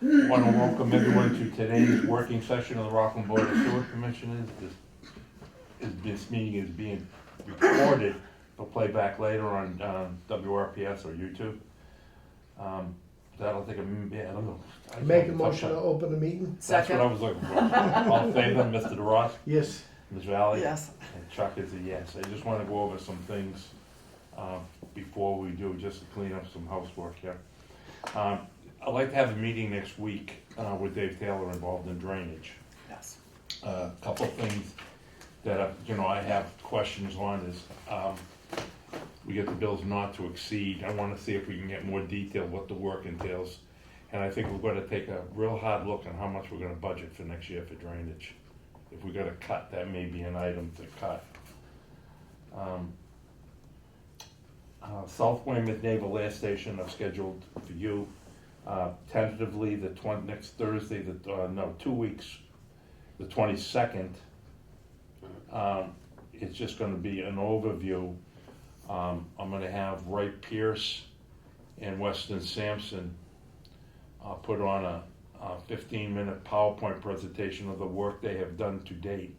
Want to welcome everyone to today's working session of the Rockland Board of Sewer Commissioners. This meeting is being recorded for playback later on WRPS or YouTube. That'll take a minute, I don't know. Make a motion to open the meeting? That's what I was looking for. All in favor, Mr. DeRoss? Yes. Ms. Valley? Yes. And Chuck is a yes. I just want to go over some things before we do, just to clean up some housework here. I'd like to have a meeting next week with Dave Taylor involved in drainage. Yes. A couple of things that I have questions on is we get the bills not to exceed. I want to see if we can get more detail what the work entails, and I think we're going to take a real hard look on how much we're going to budget for next year for drainage. If we're going to cut, that may be an item to cut. South Weymouth Naval Air Station, I've scheduled for you tentatively next Thursday, 2 weeks, the 22nd. It's just going to be an overview. I'm going to have Wright Pierce and Weston Sampson put on a 15-minute PowerPoint presentation of the work they have done to date,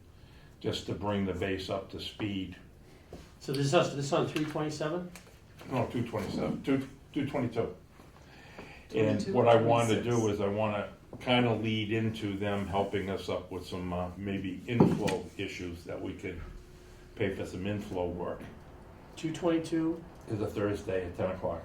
just to bring the base up to speed. So this is on 327? No, 227, 222. And 22 what or I want to 26? do is I want to kind of lead into them helping us up with some maybe inflow issues that we could pay for some inflow work. 222? Is a Thursday at 10 o'clock.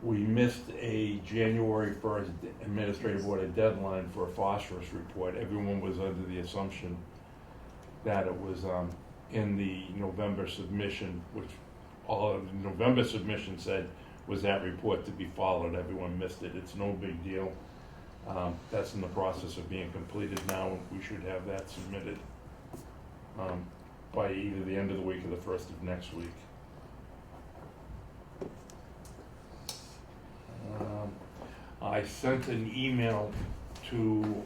We missed a January 1st administrative order deadline for a phosphorus report. Everyone was under the assumption that it was in the November submission, which all of the November submission said was that report to be followed. Everyone missed it. It's no big deal. That's in the process of being completed now. We should have that submitted by either the end of the week or the first of next week. I sent an email to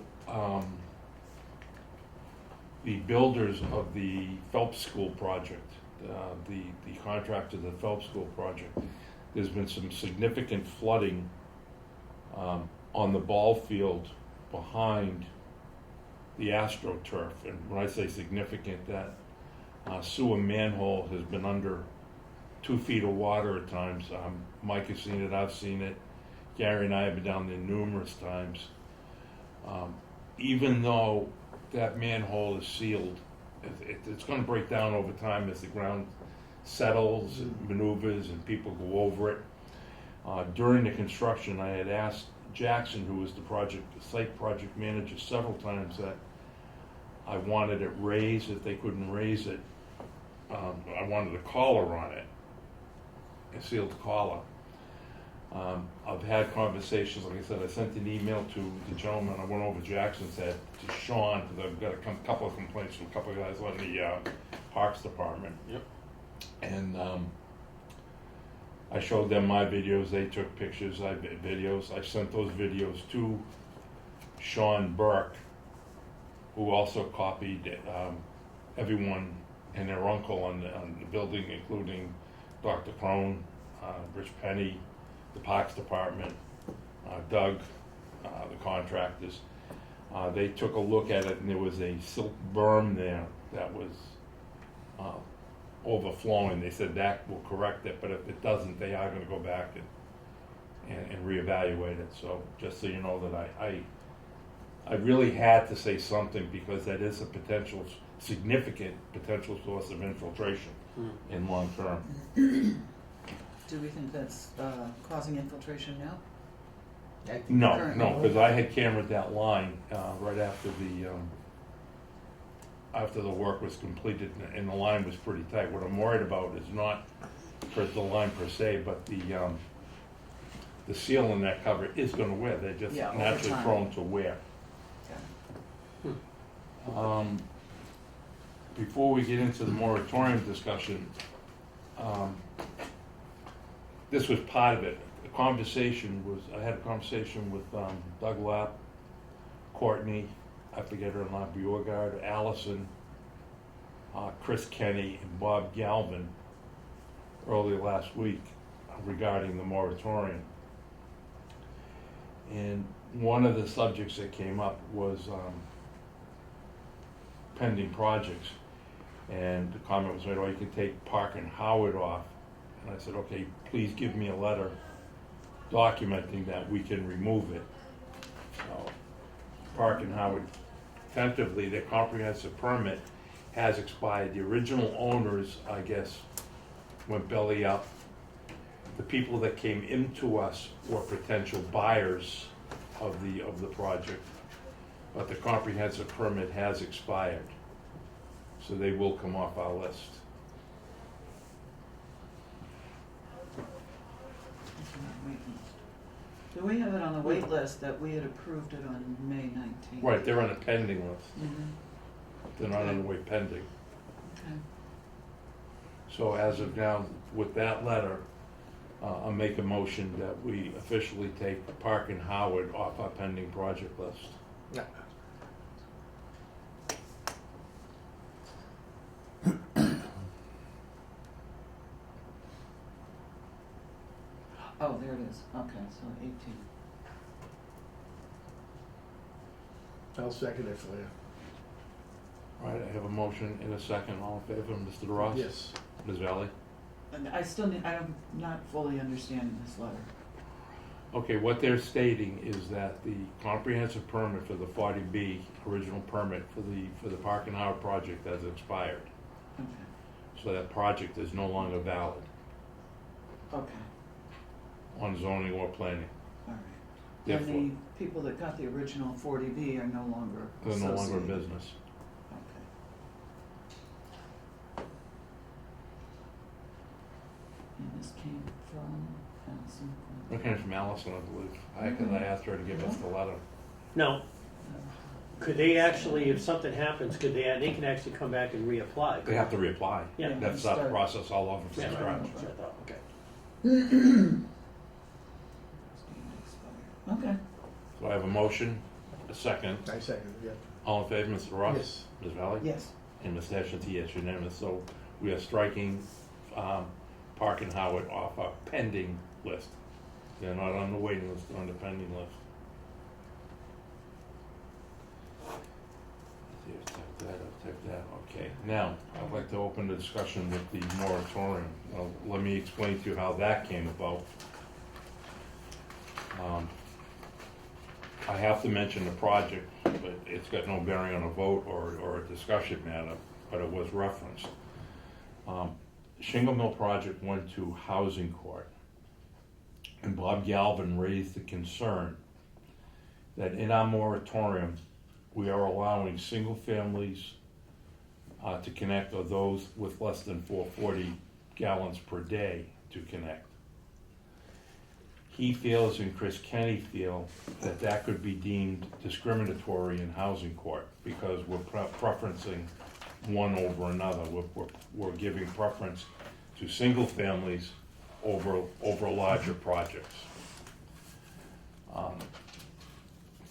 the builders of the Phelps School project, the contractor of the Phelps School project. There's been some significant flooding on the ball field behind the AstroTurf. And when I say significant, that sewer manhole has been under 2 feet of water at times. Mike has seen it, I've seen it. Gary and I have been down there numerous times. Even though that manhole is sealed, it's going to break down over time as the ground settles and maneuvers and people go over it. During the construction, I had asked Jackson, who was the site project manager, several times that I wanted it raised. If they couldn't raise it, I wanted a collar on it, a sealed collar. I've had conversations, like I said, I sent an email to the gentleman, I went over Jackson's head to Sean, because I've got a couple of complaints from a couple of guys on the Parks Department. Yep. And I showed them my videos, they took pictures, I did videos. I sent those videos to Sean Burke, who also copied everyone and their uncle on the building, including Dr. Crone, Rich Penny, the Parks Department, Doug, the contractors. They took a look at it, and there was a silt berm there that was overflowing. They said that will correct it, but if it doesn't, they are going to go back and reevaluate it. So just so you know that I really had to say something, because that is a significant potential source of infiltration in long term. Do we think that's causing infiltration now? No, because I had cambered that line right after the work was completed, and the line was pretty tight. What I'm worried about is not for the line per se, but the seal in that cover is going to wear. They're just naturally prone to wear. Okay. Before we get into the moratorium discussion, this was part of it. I had a conversation with Doug Lapp, Courtney, I forget her name, Bjorgard, Allison, Chris Kenny, and Bob Galvin early last week regarding the moratorium. And one of the subjects that came up was pending projects. And the comment was made, oh, you can take Park and Howard off. And I said, okay, please give me a letter documenting that we can remove it. So, Park and Howard, tentatively, their comprehensive permit has expired. The original owners, I guess, went belly up. The people that came into us were potential buyers of the project, but the comprehensive permit has expired. So they will come off our list. It's on the wait list. Do we have it on the wait list that we had approved it on May 19th? Right, they're on a pending list. Mhm. They're not on the way pending. Okay. So as of now, with that letter, I'll make a motion that we officially take Park and Howard off our pending project list. Yeah. Oh, there it is. Okay, so 18. I'll second it for you. All right, I have a motion in a second. All in favor, Mr. Ross? Yes. Ms. Valley? And I still need, I'm not fully understanding this letter. Okay, what they're stating is that the comprehensive permit for the 40B, original permit for the Park and Howard project has expired. Okay. So that project is no longer valid Okay, on zoning or planning. all right. Therefore, And the people that got the original 40B are no longer they're no longer in associated. business. Okay. And this came from Allison. It came from Allison, I believe. Because I asked her to give us the letter. Now, could they actually, if something happens, they can actually come back and reapply? They have to reapply. Yeah. They have to start the process all over from Yeah, right, scratch. that's what I thought, okay. Okay. So I have a motion, a second. I second it, yeah. All in favor, Mr. Ross? Yes. Ms. Valley? Yes. And Ms. Ashanti, yes, unanimous. So we are striking Park and Howard off our pending list. They're not on the waiting list, they're on the pending list. Here, type that, okay. Now, I'd like to open the discussion with the moratorium. Let me explain to you how that came about. I have to mention the project, but it's got no bearing on a vote or a discussion matter, but it was referenced. Shingle Mill project went to housing court, and Bob Galvin raised the concern that in our moratorium, we are allowing single families to connect, or those with less than 440 gallons per day to connect. He feels, and Chris Kenny feel, that that could be deemed discriminatory in housing court because we're preferencing one over another. We're giving preference to single families over larger projects.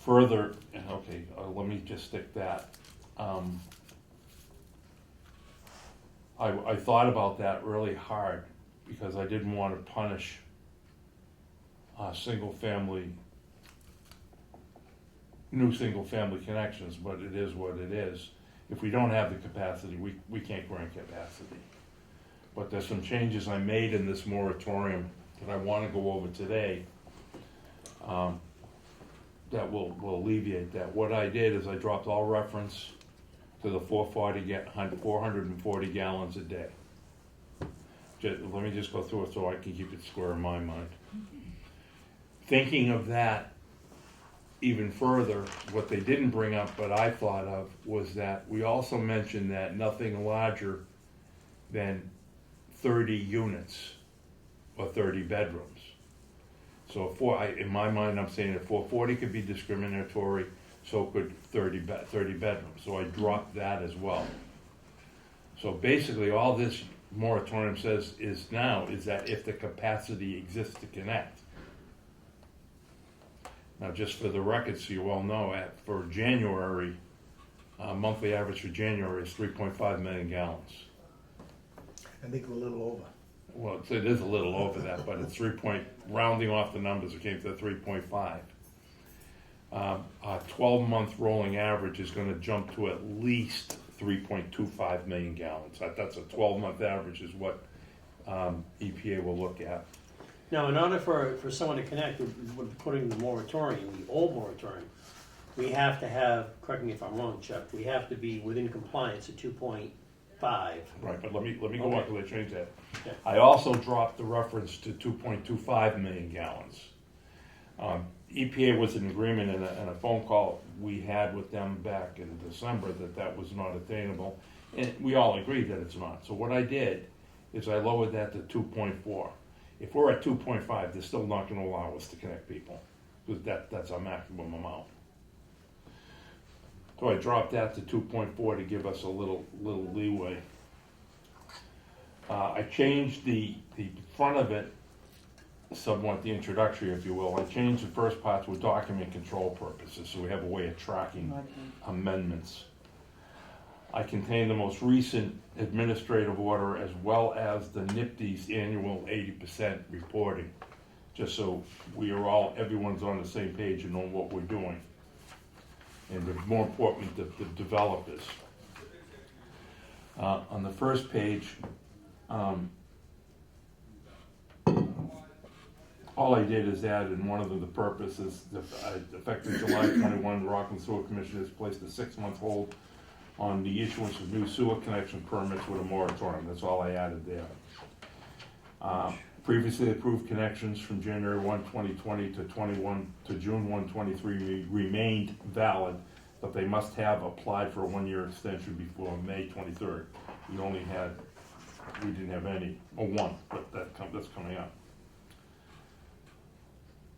Further, okay, let me just stick that. I thought about that really hard because I didn't want to punish new single family connections, but it is what it is. If we don't have the capacity, we can't grant capacity. But there's some changes I made in this moratorium that I want to go over today that will alleviate that. What I did is I dropped all reference to the 440 gallons a day. Let me just go through it so I can keep it square in my mind. Thinking of that even further, what they didn't bring up, but I thought of, was that we also mentioned that nothing larger than 30 units or 30 bedrooms. So in my mind, I'm saying that 440 could be discriminatory, so could 30 bedrooms. So I dropped that as well. So basically, all this moratorium says is that if the capacity exists to connect. Now, just for the record, so you all know, for January, monthly average for January is 3.5 million gallons. I think we're a little over. Well, it is a little over that, but it's rounding off the numbers, it came to 3.5. Our 12-month rolling average is gonna jump to at least 3.25 million gallons. That's a 12-month average is what EPA will look at. Now, in order for someone to connect with putting the moratorium, the old moratorium, we have to have, correct me if I'm wrong, Chuck, we have to be within compliance at 2.5. Right, but let me go on till they change that. Okay. I also dropped the reference to 2.25 million gallons. EPA was in agreement in a phone call we had with them back in December that was not attainable, and we all agreed that it's not. So what I did is I lowered that to 2.4. If we're at 2.5, they're still not going to allow us to connect people, because that's our maximum amount. So I dropped that to 2.4 to give us a little leeway. I changed the front of it somewhat, the introductory, if you will. I changed the first part to a document control purposes, so we have a way of tracking amendments. I contained the most recent administrative order as well as the NIPD's annual 80% reporting, just so everyone's on the same page and know what we're doing. And more important, the developers. On the first page, all I did is add in one of the purposes, effective July 21, the Rockland Sewer Commission has placed a 6-month hold on the issuance of new sewer connection permits with a moratorium. That's all I added there. Previously approved connections from January 1, 2020 to June 1, 2023 remained valid, but they must have applied for a 1-year extension before May 23rd. We didn't have any, one, but that's coming up.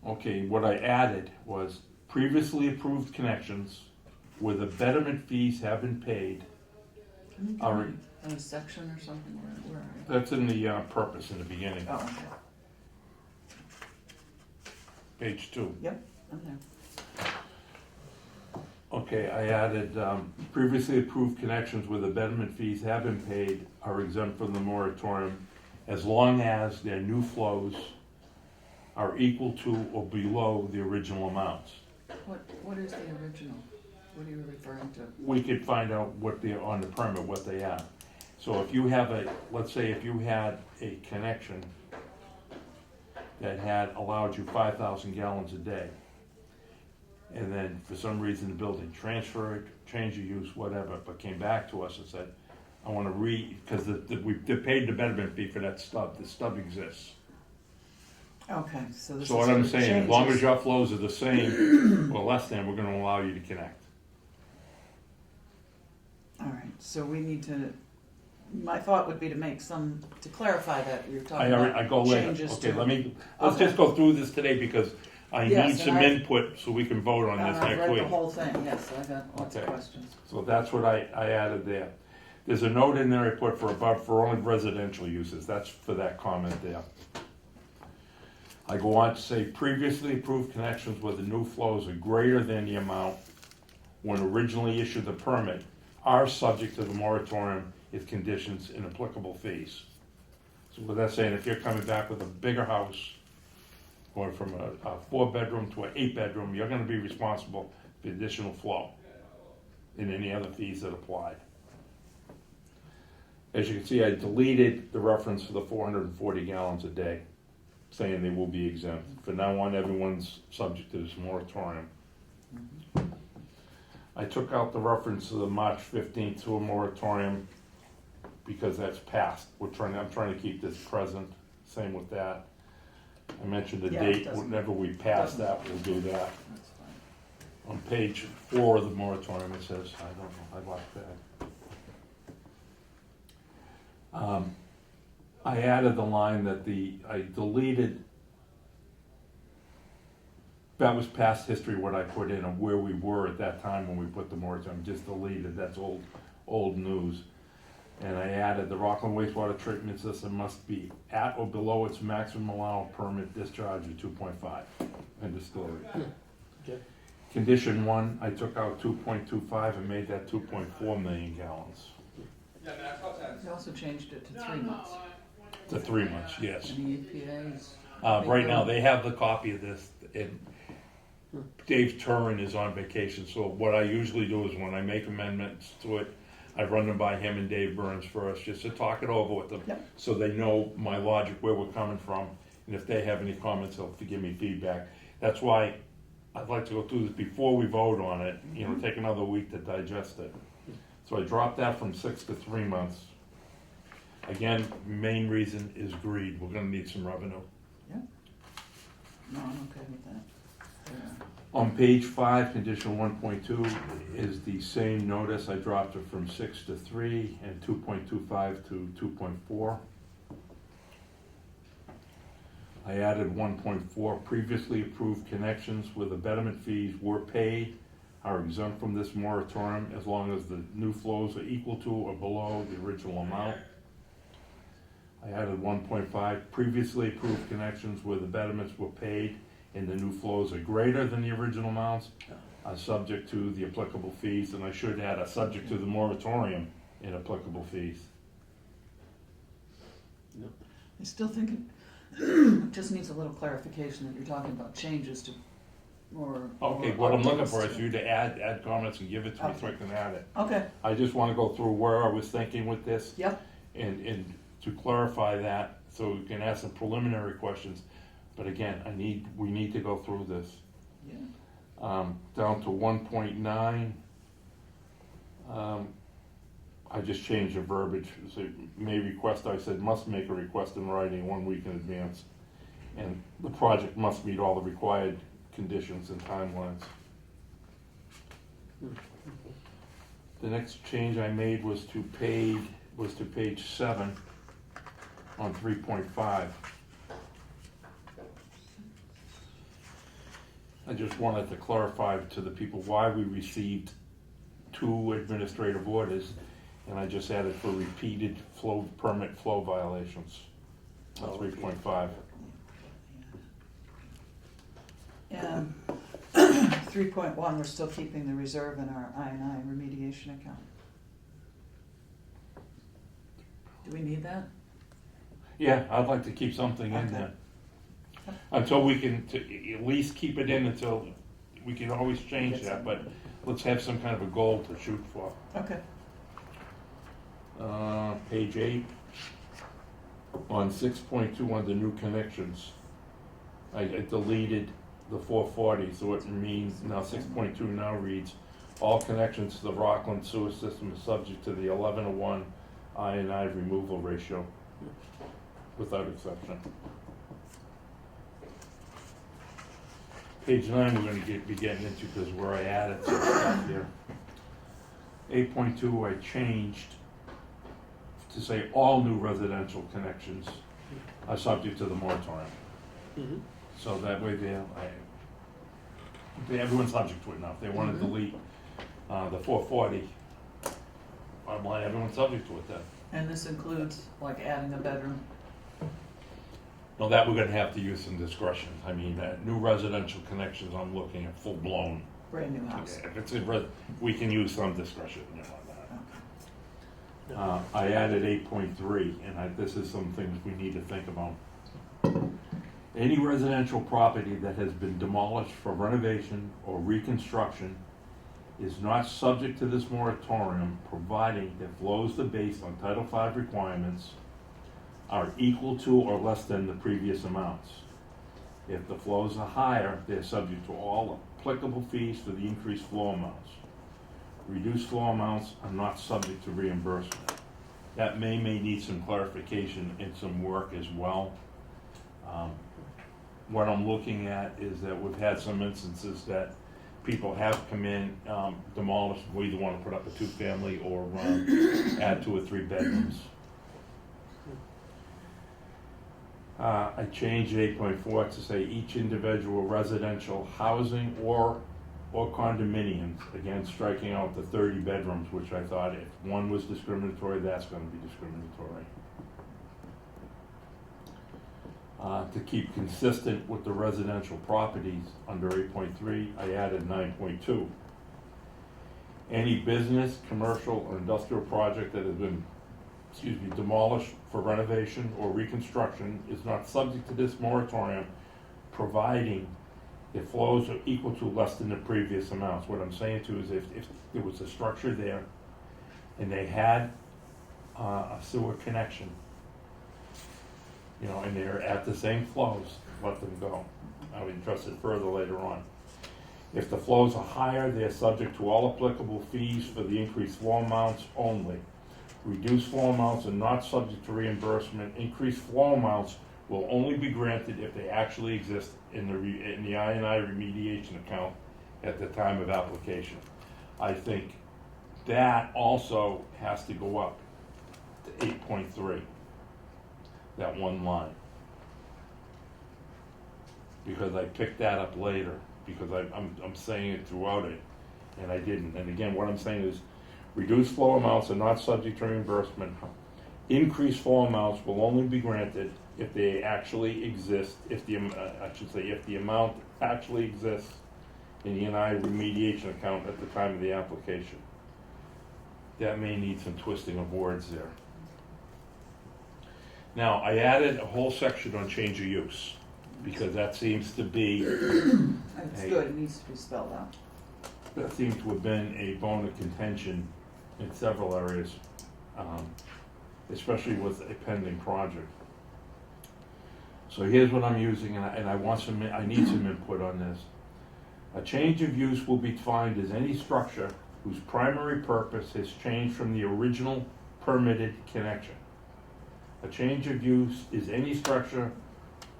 Okay, what I added was previously approved connections where the betterment fees have been paid. A section or something, where are you? That's in the purpose in the beginning, Oh, okay. page 2. Yep, I'm there. Okay, I added previously approved connections where the betterment fees have been paid are exempt from the moratorium as long as their new flows are equal to or below the original amounts. What is the original? What are you referring to? We could find out on the permit what they are. So if you have let's say if you had a connection that had allowed you 5,000 gallons a day, and then for some reason the building transferred, change of use, whatever, but came back to us and said, I want to because we paid the betterment fee for that stub. The stub exists. Okay, so this is. So what I'm saying, as long as changes. your flows are the same or less than, we're going to allow you to connect. All right, so we need to, my thought would be to to clarify that you're talking about I go later. changes Okay, to. let's just go through this today because I Yes, need and some input so we can vote on And this I've next read week. the whole thing, yes, I got lots of Okay. questions. So that's what I added there. There's a note in there I put for only residential uses. That's for that comment there. I go on to say previously approved connections where the new flows are greater than the amount when originally issued the permit are subject to the moratorium if conditions and applicable fees. So what that's saying, if you're coming back with a bigger house, going from a 4-bedroom to an 8-bedroom, you're gonna be responsible for the additional flow and any other fees that applied. As you can see, I deleted the reference for the 440 gallons a day, saying they will be exempt. From now on, everyone's subject to this moratorium. I took out the reference to the March 15th to a moratorium because that's passed. I'm trying to keep this present. Same with that. I mentioned the Yeah, it date. doesn't- Whenever we pass that, we'll do that. That's fine. On page 4 of the moratorium, it says, I don't know, I lost that. I added the line that I deleted, that was past history what I put in of where we were at that time when we put the moratorium, just deleted, that's old news. And I added the Rockland wastewater treatment system must be at or below its maximum allowed permit discharge of 2.5 and distillery. Okay. Condition 1, I took out 2.25 and made that 2.4 million gallons. You also changed it to 3 months. To 3 months, yes. And the EPA is. Right now, they have the copy of this, and Dave Turin is on vacation, so what I usually do is when I make amendments to it, I run them by him and Dave Burns first, just to talk it over with them. Yep. So they know my logic, where we're coming from, and if they have any comments, they'll give me feedback. That's why I'd like to go through this before we vote on it, take another week to digest it. So I dropped that from 6 to 3 months. Again, main reason is greed, we're gonna need some revenue. Yeah. No, I'm okay with that. Yeah. On page 5, condition 1.2 is the same notice. I dropped it from 6 to 3 and 2.25 to 2.4. I added 1.4. Previously approved connections with abetment fees were paid are exempt from this moratorium as long as the new flows are equal to or below the original amount. I added 1.5. Previously approved connections with abetments were paid and the new flows are greater than the original amounts, are subject to the applicable fees, and I should add a subject to the moratorium and applicable fees. I still think it just needs a little clarification that you're talking about changes to, or. Okay, or what I'm looking for updates is to- you to add comments and give it to me so I can add it. Okay, I just wanna go through where I was thinking with this yep, and to clarify that, so we can ask some preliminary questions. But again, we need to go through this. yeah, Down to 1.9. I just changed the verbiage, so may request, I said must make a request in writing 1 week in advance. And the project must meet all the required conditions and timelines. The next change I made was to page 7 on 3.5. I just wanted to clarify to the people why we received 2 administrative orders, and I just added for repeated permit flow violations on 3.5. and 3.1, we're still keeping the reserve in our I&I remediation account. Do we need that? Yeah, I'd like to keep something in Okay. there. Until we can, at least keep it in until, we can always change Get that, some. but let's have some kind of a goal to shoot for. Okay, Page 8, on 6.2 under new connections, I deleted the 440, so it means now 6.2 now reads, all connections to the Rockland sewer system is subject to the 11:1 I&I removal ratio, without exception. Page 9 we're gonna be getting into because where I added some stuff here. 8.2 I changed to say all new residential connections are subject to the moratorium. Mhm. So that way everyone's subject to it now. If they wanna delete the 440 online, everyone's subject to it then. and this includes like adding a bedroom? No, that we're gonna have to use some discretion. I mean, new residential connections, I'm looking at full blown. Brand new house. If it's we can use some discretion on that. Okay. I added 8.3, and this is some things we need to think about. Any residential property that has been demolished for renovation or reconstruction is not subject to this moratorium, providing that flows to base on Title V requirements are equal to or less than the previous amounts. If the flows are higher, they're subject to all applicable fees for the increased flow amounts. Reduced flow amounts are not subject to reimbursement. That may need some clarification and some work as well. What I'm looking at is that we've had some instances that people have come in, demolished, we either want to put up a 2-family or add 2 or 3 bedrooms. I changed 8.4 to say each individual residential housing or condominiums, again striking out the 30 bedrooms, which I thought if one was discriminatory, that's going to be discriminatory. To keep consistent with the residential properties under 8.3, I added 9.2. Any business, commercial, or industrial project that has been demolished for renovation or reconstruction is not subject to this moratorium, providing it flows are equal to less than the previous amounts. What I'm saying to is if there was a structure there and they had a sewer connection, and they're at the same flows, let them go. I'll address it further later on. If the flows are higher, they are subject to all applicable fees for the increased flow amounts only. Reduced flow amounts are not subject to reimbursement. Increased flow amounts will only be granted if they actually exist in the I&I remediation account at the time of application. I think that also has to go up to 8.3, that one line. Because I picked that up later, because I'm saying it throughout it, and I didn't. And again, what I'm saying is, reduced flow amounts are not subject to reimbursement. Increased flow amounts will only be granted if they actually exist, if the amount actually exists in the NI remediation account at the time of the application. That may need some twisting of words there. Now, I added a whole section on change of use, because that seems to be It's good, it needs to be spelled out. that seems to have been a bone of contention in several areas, especially with a pending project. So here's what I'm using, and I need some input on this. A change of use will be defined as any structure whose primary purpose has changed from the original permitted connection. A change of use is any structure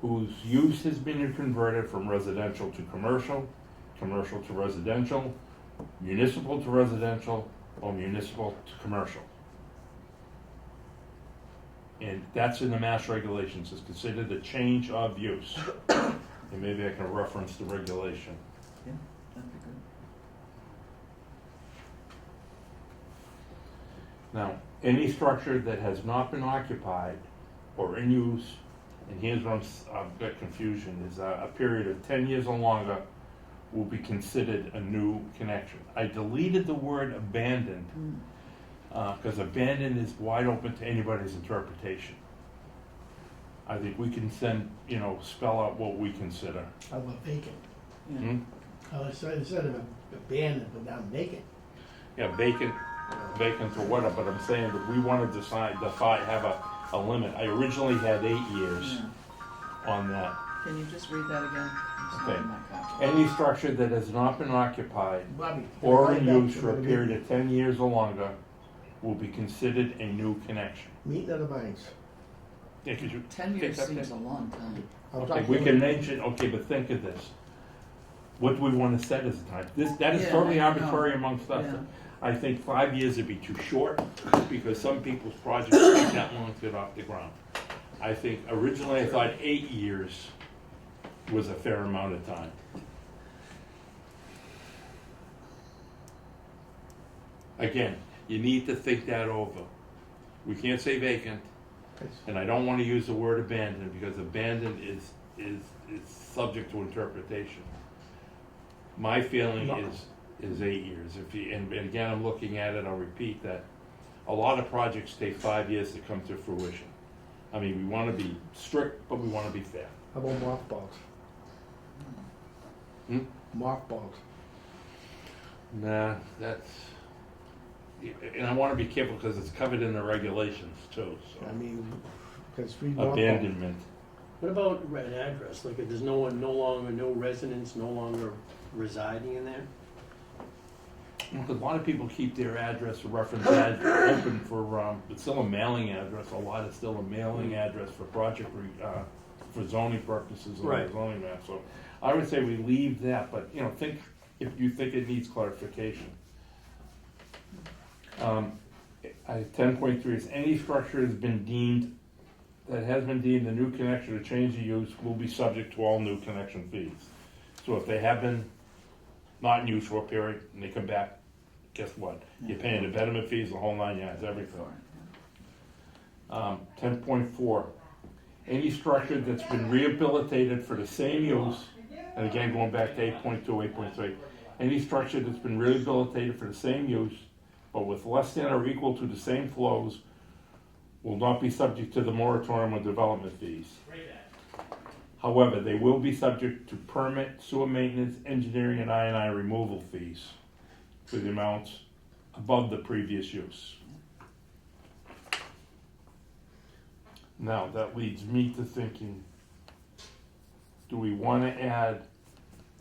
whose use has been converted from residential to commercial, commercial to residential, municipal to residential, or municipal to commercial. And that's in the mass regulations. It's considered a change of use. And maybe I can reference the regulation. Yeah, that'd be good. Now, any structure that has not been occupied or in use, and here's where I've got confusion, is a period of 10 years or longer will be considered a new connection. I deleted the word abandoned because abandoned is wide open to anybody's interpretation. I think we can spell out what we consider. How about vacant? Yeah. Instead of abandoned, but now vacant. Yeah, vacant or whatever, but I'm saying that we want to have a limit. I originally had 8 years on that. Can you just read that again? It's not Okay. in my copy. Any structure that has not been occupied Bobby. or in use for a period of 10 years or longer will be considered a new connection. Meet the minds. Yeah, could you 10 pick years up seems that? a long time. Okay, we can mention, but think of this. What do we want to set as a time? That is Yeah, totally I know. arbitrary amongst us. Yeah. I think 5 years would be too short, because some people's projects take that long to get off the ground. I think originally I thought 8 years was a fair amount of time. Again, you need to think that over. We can't say vacant, and I don't want to use the word abandoned, because abandoned is subject to interpretation. My feeling is 8 years. And again, I'm looking at it, I'll repeat that a lot of projects take 5 years to come to fruition. I mean, we want to be strict, but we want to be fair. How about mothballs? Mothballs. Nah, that's, and I want to be careful because it's covered in the regulations too, so. I mean, because three mothballs. Abandonment. What about an address? Like if there's no residents, no longer residing in there? Because a lot of people keep their address, reference address open for, it's still a mailing address. A lot is still a mailing address for for zoning purposes or Right. zoning map. So I would say we leave that, but think if you think it needs clarification. 10.3 is any structure that has been deemed a new connection or change of use will be subject to all new connection fees. So if they have been not in use for a period and they come back, guess what? You're paying the betterment fees, the whole 9 yards, everything. 10.4, any structure that's been rehabilitated for the same use, and again going back to 8.2, 8.3, any structure that's been rehabilitated for the same use, but with less than or equal to the same flows, will not be subject to the moratorium on development fees. However, they will be subject to permit, sewer maintenance, engineering, and I removal fees for the amounts above the previous use. Now, that leads me to thinking, do we want to add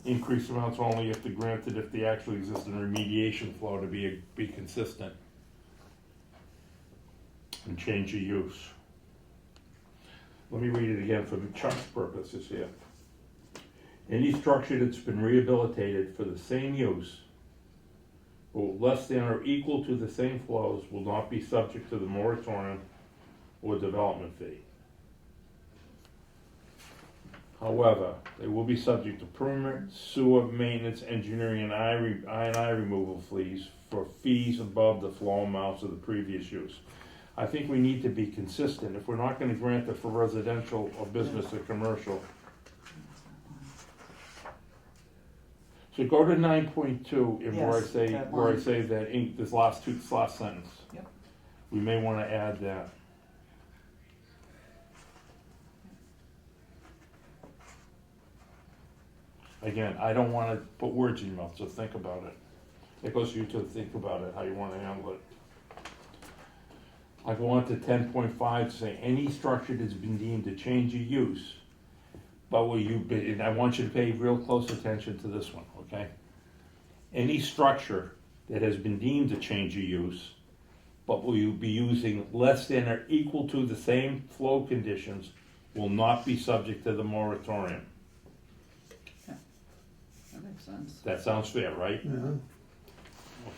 increased amounts only if granted if the actual existing remediation flow to be consistent? And change the use. Let me read it again for Chuck's purposes here. Any structure that's been rehabilitated for the same use or less than or equal to the same flows will not be subject to the moratorium or development fee. However, they will be subject to permit, sewer maintenance, engineering, and I removal fees for fees above the flow amounts of the previous use. I think we need to be consistent. If we're not gonna grant it for residential or business or commercial. So go to 9.2 and where I Yes, say, that where I line. say that this last sentence. Yep. We may wanna add that. Again, I don't wanna put words in your mouth, so think about it. It goes to you to think about it, how you wanna handle it. I go on to 10.5 to say any structure that's been deemed to change your use, but will you be, and I want you to pay real close attention to this one, okay? Any structure that has been deemed to change your use, but will you be using less than or equal to the same flow conditions will not be subject to the moratorium. That makes sense. That sounds fair, right? Yeah.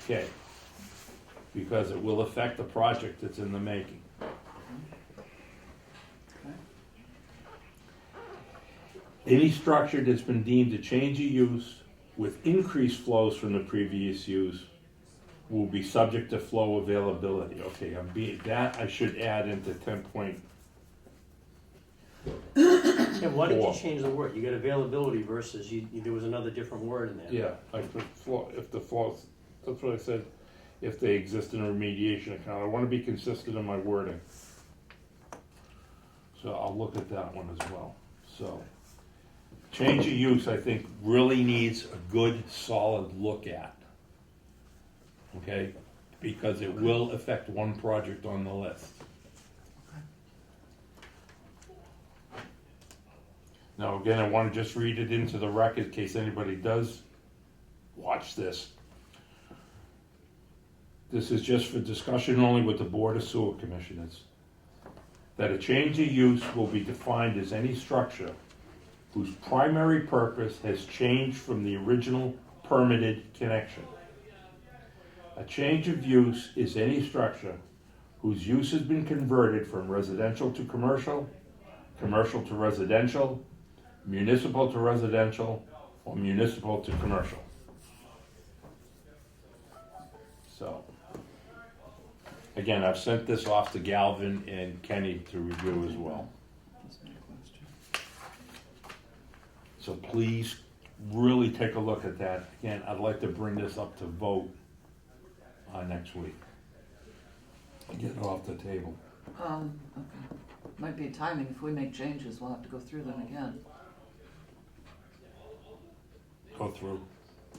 Okay. Because it will affect the project that's in the making. Okay. Any structure that's been deemed to change a use with increased flows from the previous use will be subject to flow availability. Okay, that I should add into 10.4. Yeah, why did you change the word? You got availability versus, there was another different word in there. Yeah, I put flow, if the flows, that's what I said, if they exist in a remediation account. I wanna be consistent in my wording. So I'll look at that one as well. So, change of use, I think, really needs a good, solid look at. Okay? Because it will affect one project on the list. Now, again, I wanna just read it into the record in case anybody does watch this. This is just for discussion only with the Board of Sewer Commissioners. That a change of use will be defined as any structure whose primary purpose has changed from the original permitted connection. A change of use is any structure whose use has been converted from residential to commercial, commercial to residential, municipal to residential, or municipal to commercial. So, again, I've sent this off to Galvin and Kenny to review as well. That's my question. So please really take a look at that. Again, I'd like to bring this up to vote next week. Get it off the table. Okay. Might be timing, if we make changes, we'll have to go through them again. Go through.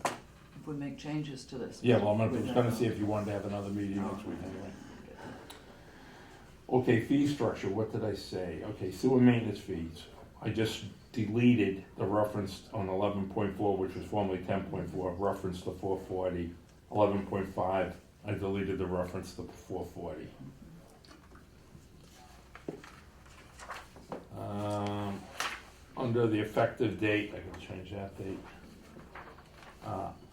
If we make changes to this. Yeah, well, I we're was gonna see if you wanted to have another meeting next week anyway. Okay, fee structure, what did I say? Okay, sewer maintenance fees. I just deleted the reference on 11.4, which was formerly 10.4, reference to 440. 11.5, I deleted the reference to 440. Under the effective date, I can change that date.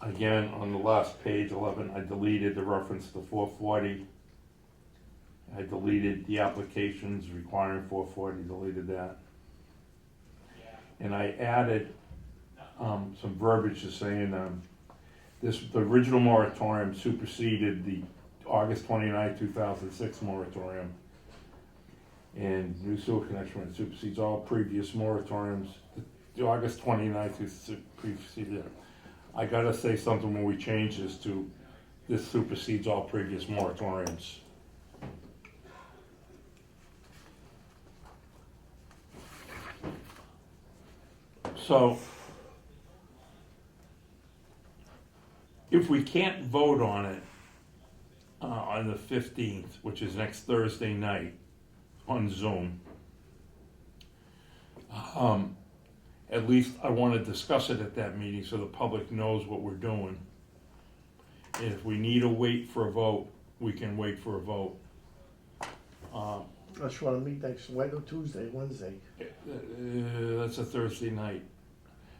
Again, on the last page, 11, I deleted the reference to 440. I deleted the applications requiring 440, deleted that. And I added some verbiage to saying the original moratorium superseded the August 29, 2006 moratorium. And new sewer connection supersedes all previous moratoriums. The August 29th superseded it. I gotta say something when we change this to, this supersedes all previous moratoriums. So, if we can't vote on it on the 15th, which is next Thursday night on Zoom, at least I want to discuss it at that meeting so the public knows what we're doing. And if we need to wait for a vote, we can wait for a vote. I just wanna meet next Tuesday, Wednesday. That's a Thursday night.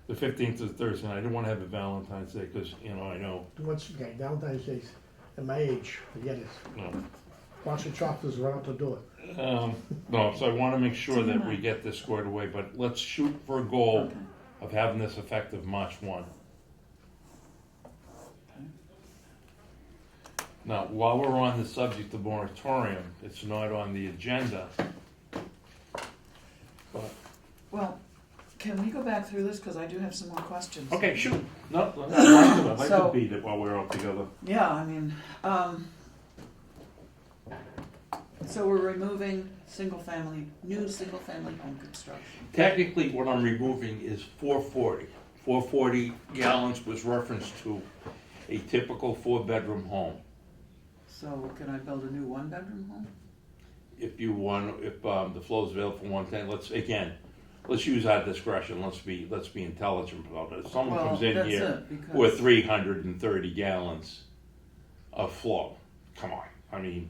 The 15th is Thursday night. I didn't want to have a Valentine's Day because, I know. Too much, okay, Valentine's Day, at my age, forget it. No. Bunch of chocolates around to do it. No, so I want to make sure that we get this squared away, but let's shoot for a goal Okay. of having this effective March 1. Now, while we're on the subject of moratorium, it's not on the agenda. But, Well, can we go back through this, because I do have some more questions. okay, shoot. No, I'd like to So- beat it while we're all together. Yeah, I mean, so we're removing new single-family home construction. Technically, what I'm removing is 440. 440 gallons was referenced to a typical 4-bedroom home. So can I build a new 1-bedroom home? If you want, if the flow is available for 110, let's use our discretion. Let's be intelligent about it. If someone Well, comes in that's here it, because- with 330 gallons of flow, come on. I mean,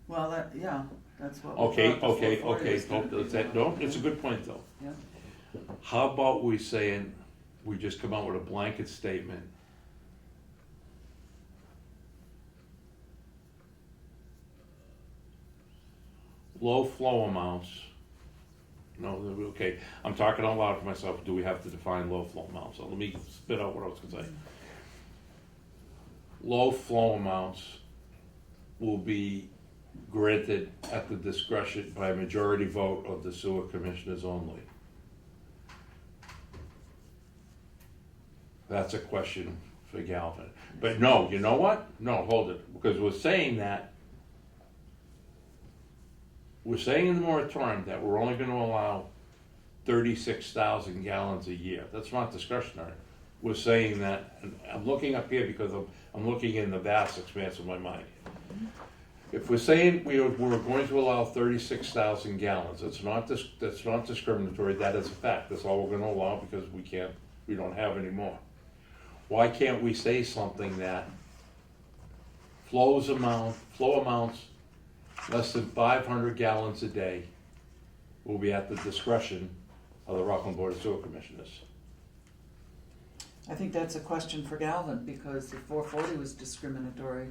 Well, that's what we okay, thought the okay, 440 okay. was gonna be. No, it's a good point though. Yeah. How about we saying we just come out with a blanket statement? Low flow amounts. No, okay, I'm talking out loud for myself. Do we have to define low flow amounts? So let me spit out what I was gonna say. Low flow amounts will be granted at the discretion by a majority vote of the sewer commissioners only. That's a question for Galvin. But no, you know what? No, hold it, because we're saying in the moratorium that we're only gonna allow 36,000 gallons a year. That's not discretionary. We're saying that, and I'm looking up here because I'm looking in the vast expanse of my mind. If we're saying we're going to allow 36,000 gallons, that's not discriminatory, that is a fact. That's all we're gonna allow because we don't have any more. Why can't we say something that flow amounts less than 500 gallons a day will be at the discretion of the Rockland Board of Sewer Commissioners? I think that's a question for Galvin, because if 440 was discriminatory,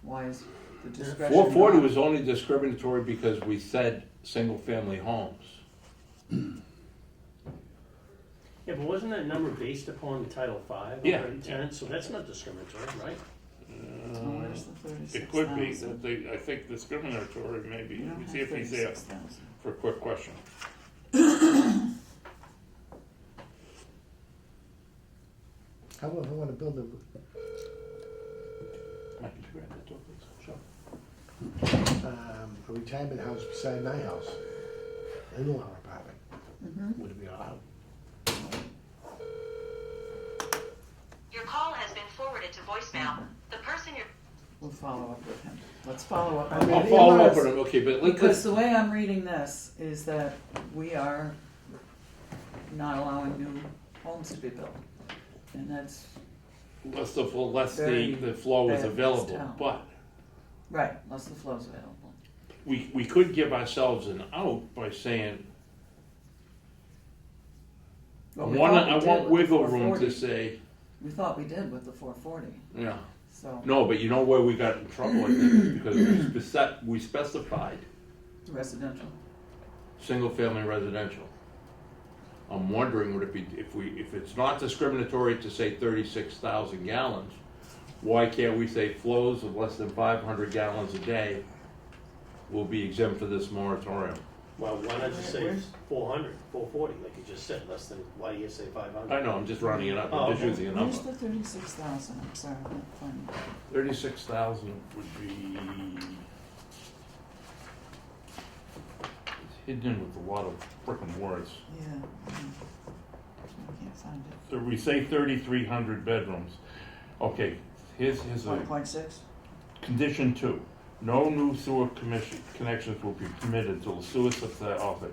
why is the discretion? 440 not? was only discriminatory because we said single-family homes. Yeah, but wasn't that number based upon Title V? Yeah. Tenant, so that's not discriminatory, right? So where's the 36,000? It could be. I think discriminatory maybe. You don't Let me see have if he's there 36,000. for a quick question. How about if I wanna build Mike, could you grab that door, please? Sure. a retirement house beside my house? In-law apartment, Mhm. would it be allowed? Your call has been forwarded to voicemail. The person you're We'll follow up with him. Let's follow up I on mean, I'll that. follow up in-laws- on it, okay, but Because let's, the way I'm reading this is that we are not allowing new homes to be built. And that's, less Very the flow is bad available, town. but right, unless the flow's available. we could give ourselves an out by saying, Well, we thought we I did want with the wiggle room 440. to say, We thought we did with the 440, yeah. so No, but you know where we got in trouble, I think, because we specified residential. single-family residential. I'm wondering, would it be, if it's not discriminatory to say 36,000 gallons, why can't we say flows of less than 500 gallons a day will be exempt for this moratorium? Well, why not just say Where's- 400, 440, like you just said, less than, why do you say 500? I know, I'm just rounding it up, Oh, I'm just okay. using a Where's number. the 36,000? I'm sorry, I'm not finding it. 36,000 would be, hidden in with a lot of frickin' words. Yeah. I can't find it. So we say 3,300 bedrooms. Okay, here's a 1.6? condition 2. No new sewer connections will be permitted until the sewer supply offer.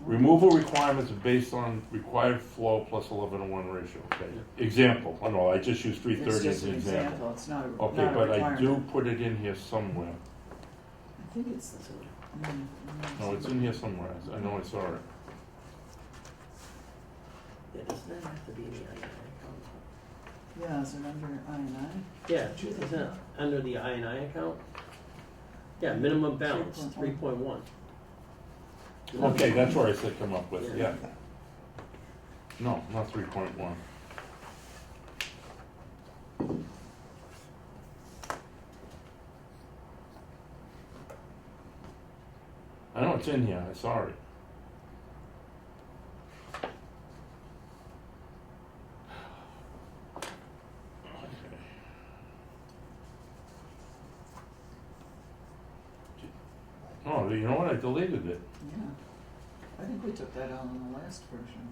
Removal requirements are based on required flow plus 11:1 ratio. Okay. Example. I know I just used 330 It's as just an an example. example, it's not a, Okay, not a but I requirement. do put it in here somewhere. I think it's the. No, it's in here somewhere. I know I saw it. Yeah, doesn't that have to be in the I&I account? Yeah, is it under I&I? Yeah, isn't it under the I&I account? Yeah, minimum balance, 3.1. Okay, that's where I said come up with, Yeah. yeah. No, not 3.1. I know it's in here, I saw it. Okay. Oh, you know what, I deleted it. Yeah. I think we took that out on the last version.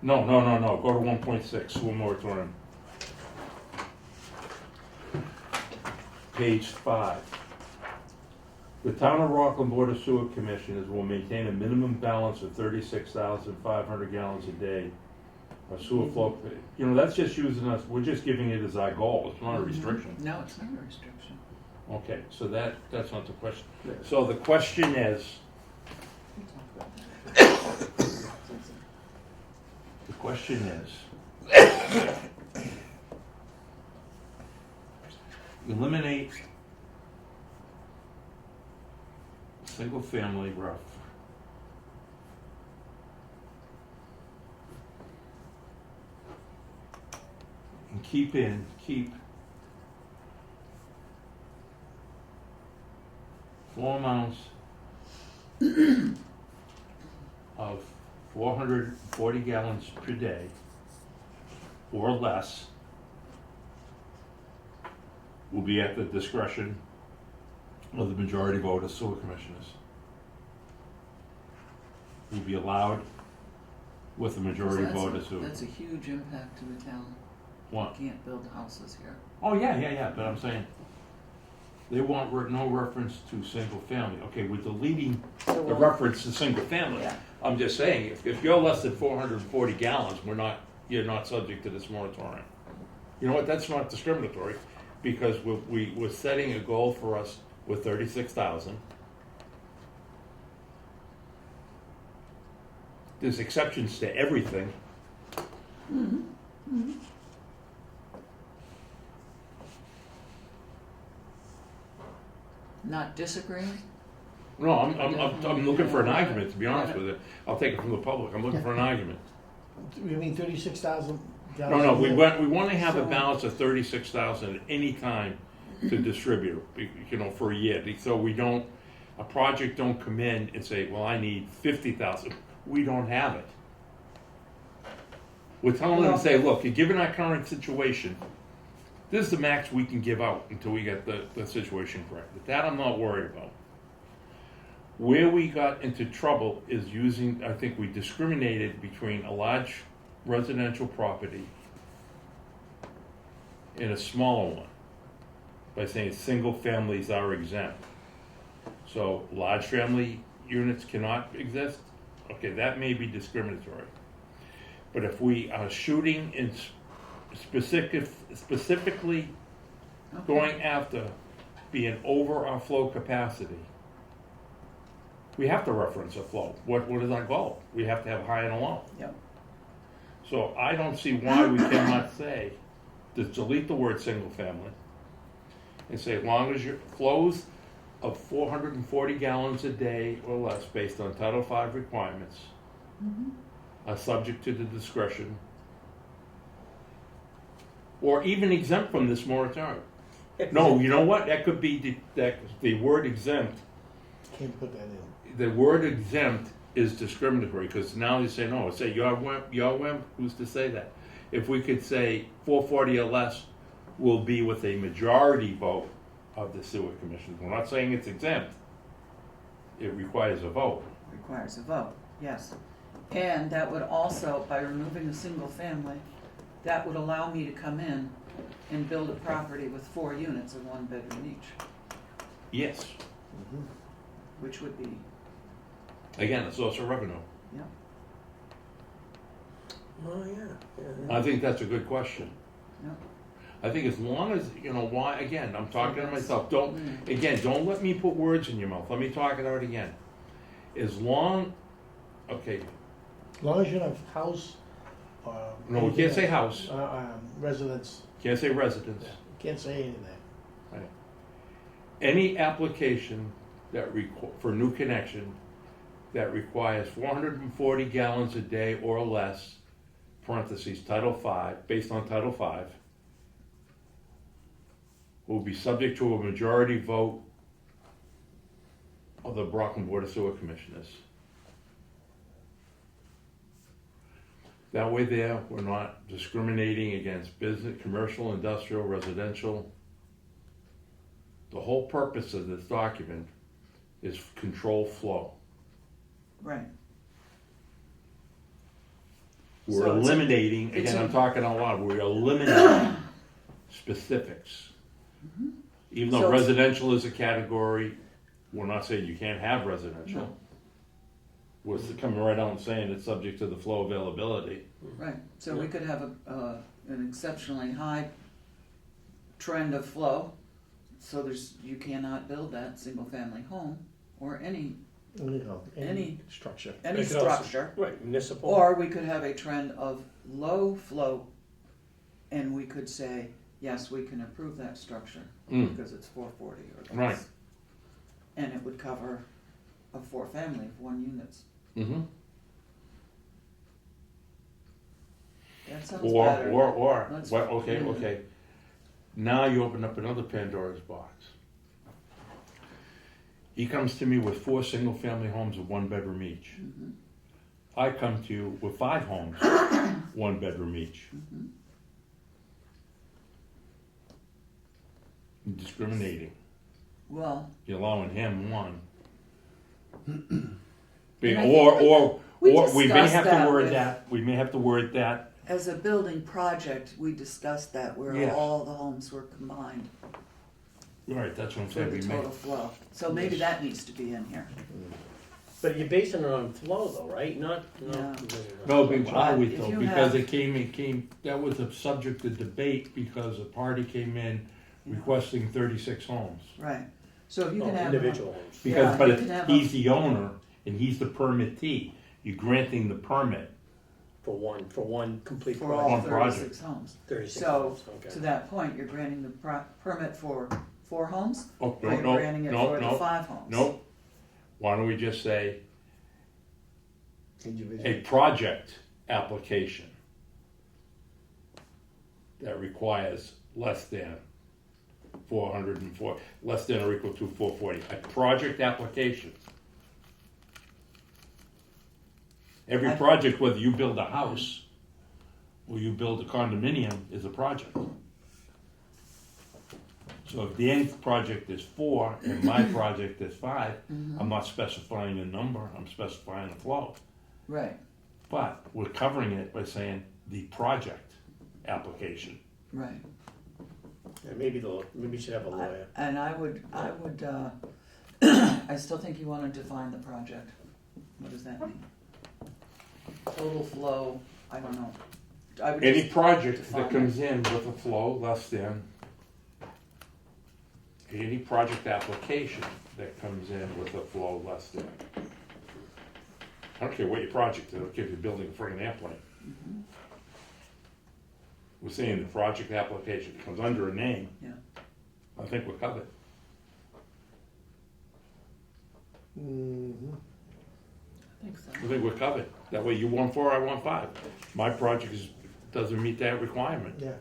No, go to 1.6, sewer moratorium. Page 5. The Town of Rockland Board of Sewer Commissioners will maintain a minimum balance of 36,500 gallons a day of sewer flow. You know, that's just using us, we're just giving it as our goal, it's not a restriction. No, it's not a restriction. Okay, so that's not the question. Yeah. So the question is, We'll talk about that. the question is, eliminate single family roof. And keep flow amounts of 440 gallons per day or less will be at the discretion of the majority vote of sewer commissioners. Will be allowed with the majority vote of sewer. That's a huge impact to the town. What? Can't build houses here. Oh, yeah, but I'm saying, they want no reference to single family. Okay, we're deleting So the we'll- reference to single family. Yeah. I'm just saying, if you're less than 440 gallons, you're not subject to this moratorium. You know what, that's not discriminatory, because we're setting a goal for us with 36,000. There's exceptions to everything. Not disagreeing? No, I'm looking for an argument, to be honest with you. I'll take it from the public, I'm looking for an argument. You mean 36,000 No, gallons? we want to have a So- balance of 36,000 at any time to distribute, for a year. So a project don't come in and say, well, I need 50,000. We don't have it. We're telling them to say, look, given our current situation, this is the max we can give out until we get the situation corrected. That I'm not worried about. Where we got into trouble is I think we discriminated between a large residential property and a smaller one by saying single families are exempt. So large family units cannot exist. Okay, that may be discriminatory. But if we are shooting in specifically Okay. going after being over our flow capacity, we have to reference a flow. What is our goal? We have to have high and low. Yep. So I don't see why we cannot say, just delete the word single family and say, as long as your flows of 440 gallons a day or less based on Title V requirements are subject to the discretion or even exempt from this moratorium. No, you know what? That could be the word exempt. Can't put that in. The word exempt is discriminatory because now they say, no, say your whim, who's to say that? If we could say 440 or less will be with a majority vote of the sewer commission. We're not saying it's exempt. it requires a vote. Requires a vote, yes. And that would also, by removing the single family, that would allow me to come in and build a property with 4 units of 1 bedroom each, Yes. which would be, Again, it's also revenue. yeah. Oh, yeah. I think that's a good question. Yeah. I think as long as, why, again, I'm talking to myself, don't let me put words in your mouth, let me talk it out again. As long, okay, As long as you have house, no, we can't say house, residence, can't say residence. can't say anything. Any application for new connection that requires 440 gallons a day or less, parentheses, Title V, based on Title V, will be subject to a majority vote of the Rockland Board of Sewer Commissioners. That way there, we're not discriminating against business, commercial, industrial, residential. The whole purpose of this document is control flow. Right. We're So eliminating, it's again, a- I'm talking out loud, we're eliminating specifics. Even though So it's- residential is a category, we're not saying you can't have residential. No. We're coming right out and saying it's subject to the flow availability. Right, so we could have an exceptionally high trend of flow, so you cannot build that single-family home or any Any structure. any It could also- structure. Right, municipal. Or we could have a trend of low flow, and we could say, yes, we can approve that structure because it's 440 or less. Right. And it would cover a 4-family of 1 units. Mm-hmm. That sounds better. Let's- Okay. Now you open up another Pandora's box. He comes to me with 4 single-family homes of 1 bedroom each. Mhm. I come to you with 5 homes, 1 bedroom each. Mhm. Discriminating. Well, You're allowing him 1. And Be- I Or we we may discussed have to that word with- that. We may have to word that. as a building project, we discussed that where Yes. all the homes were combined Right, that's what I'm for saying. the We may. total flow. So maybe Yes. that needs to be in here. But you're basing it on flow though, right? Not. No, but always If though, you because have- it came. That was a subject of debate because a party came in requesting 36 homes. Right. So if you Oh, can have individual homes. Because, Yeah, but you if can have he's the owner and he's the permittee, you're granting the permit. For one complete for project. all One project. 36 homes. 36 So homes, okay. to that point, you're granting the permit for 4 homes, Oh, or you're granting it for the 5 homes. Nope. Why don't we just say Individual. a project application that requires less than 404, less than or equal to 440. A project application. Every project, whether you build a house or you build a condominium, is a project. So if Dan's project is 4 and my project is 5, I'm not specifying a number, I'm specifying a flow. Right, But we're covering it by saying the project application. right. Yeah, maybe you should have a lawyer. And I would, I still think you wanna define the project. What does that mean? Total flow, I don't know. I would Any just project define that comes in with a flow less than, any project application that comes in with a flow less than. I don't care what your project is, I don't care if you're building a friggin' airplane. We're saying the project application comes under a name. Yeah. I think we're covered. Mm-hmm. I think so. I think we're covered. That way you want 4, I want 5. My project doesn't meet that requirement. Yeah.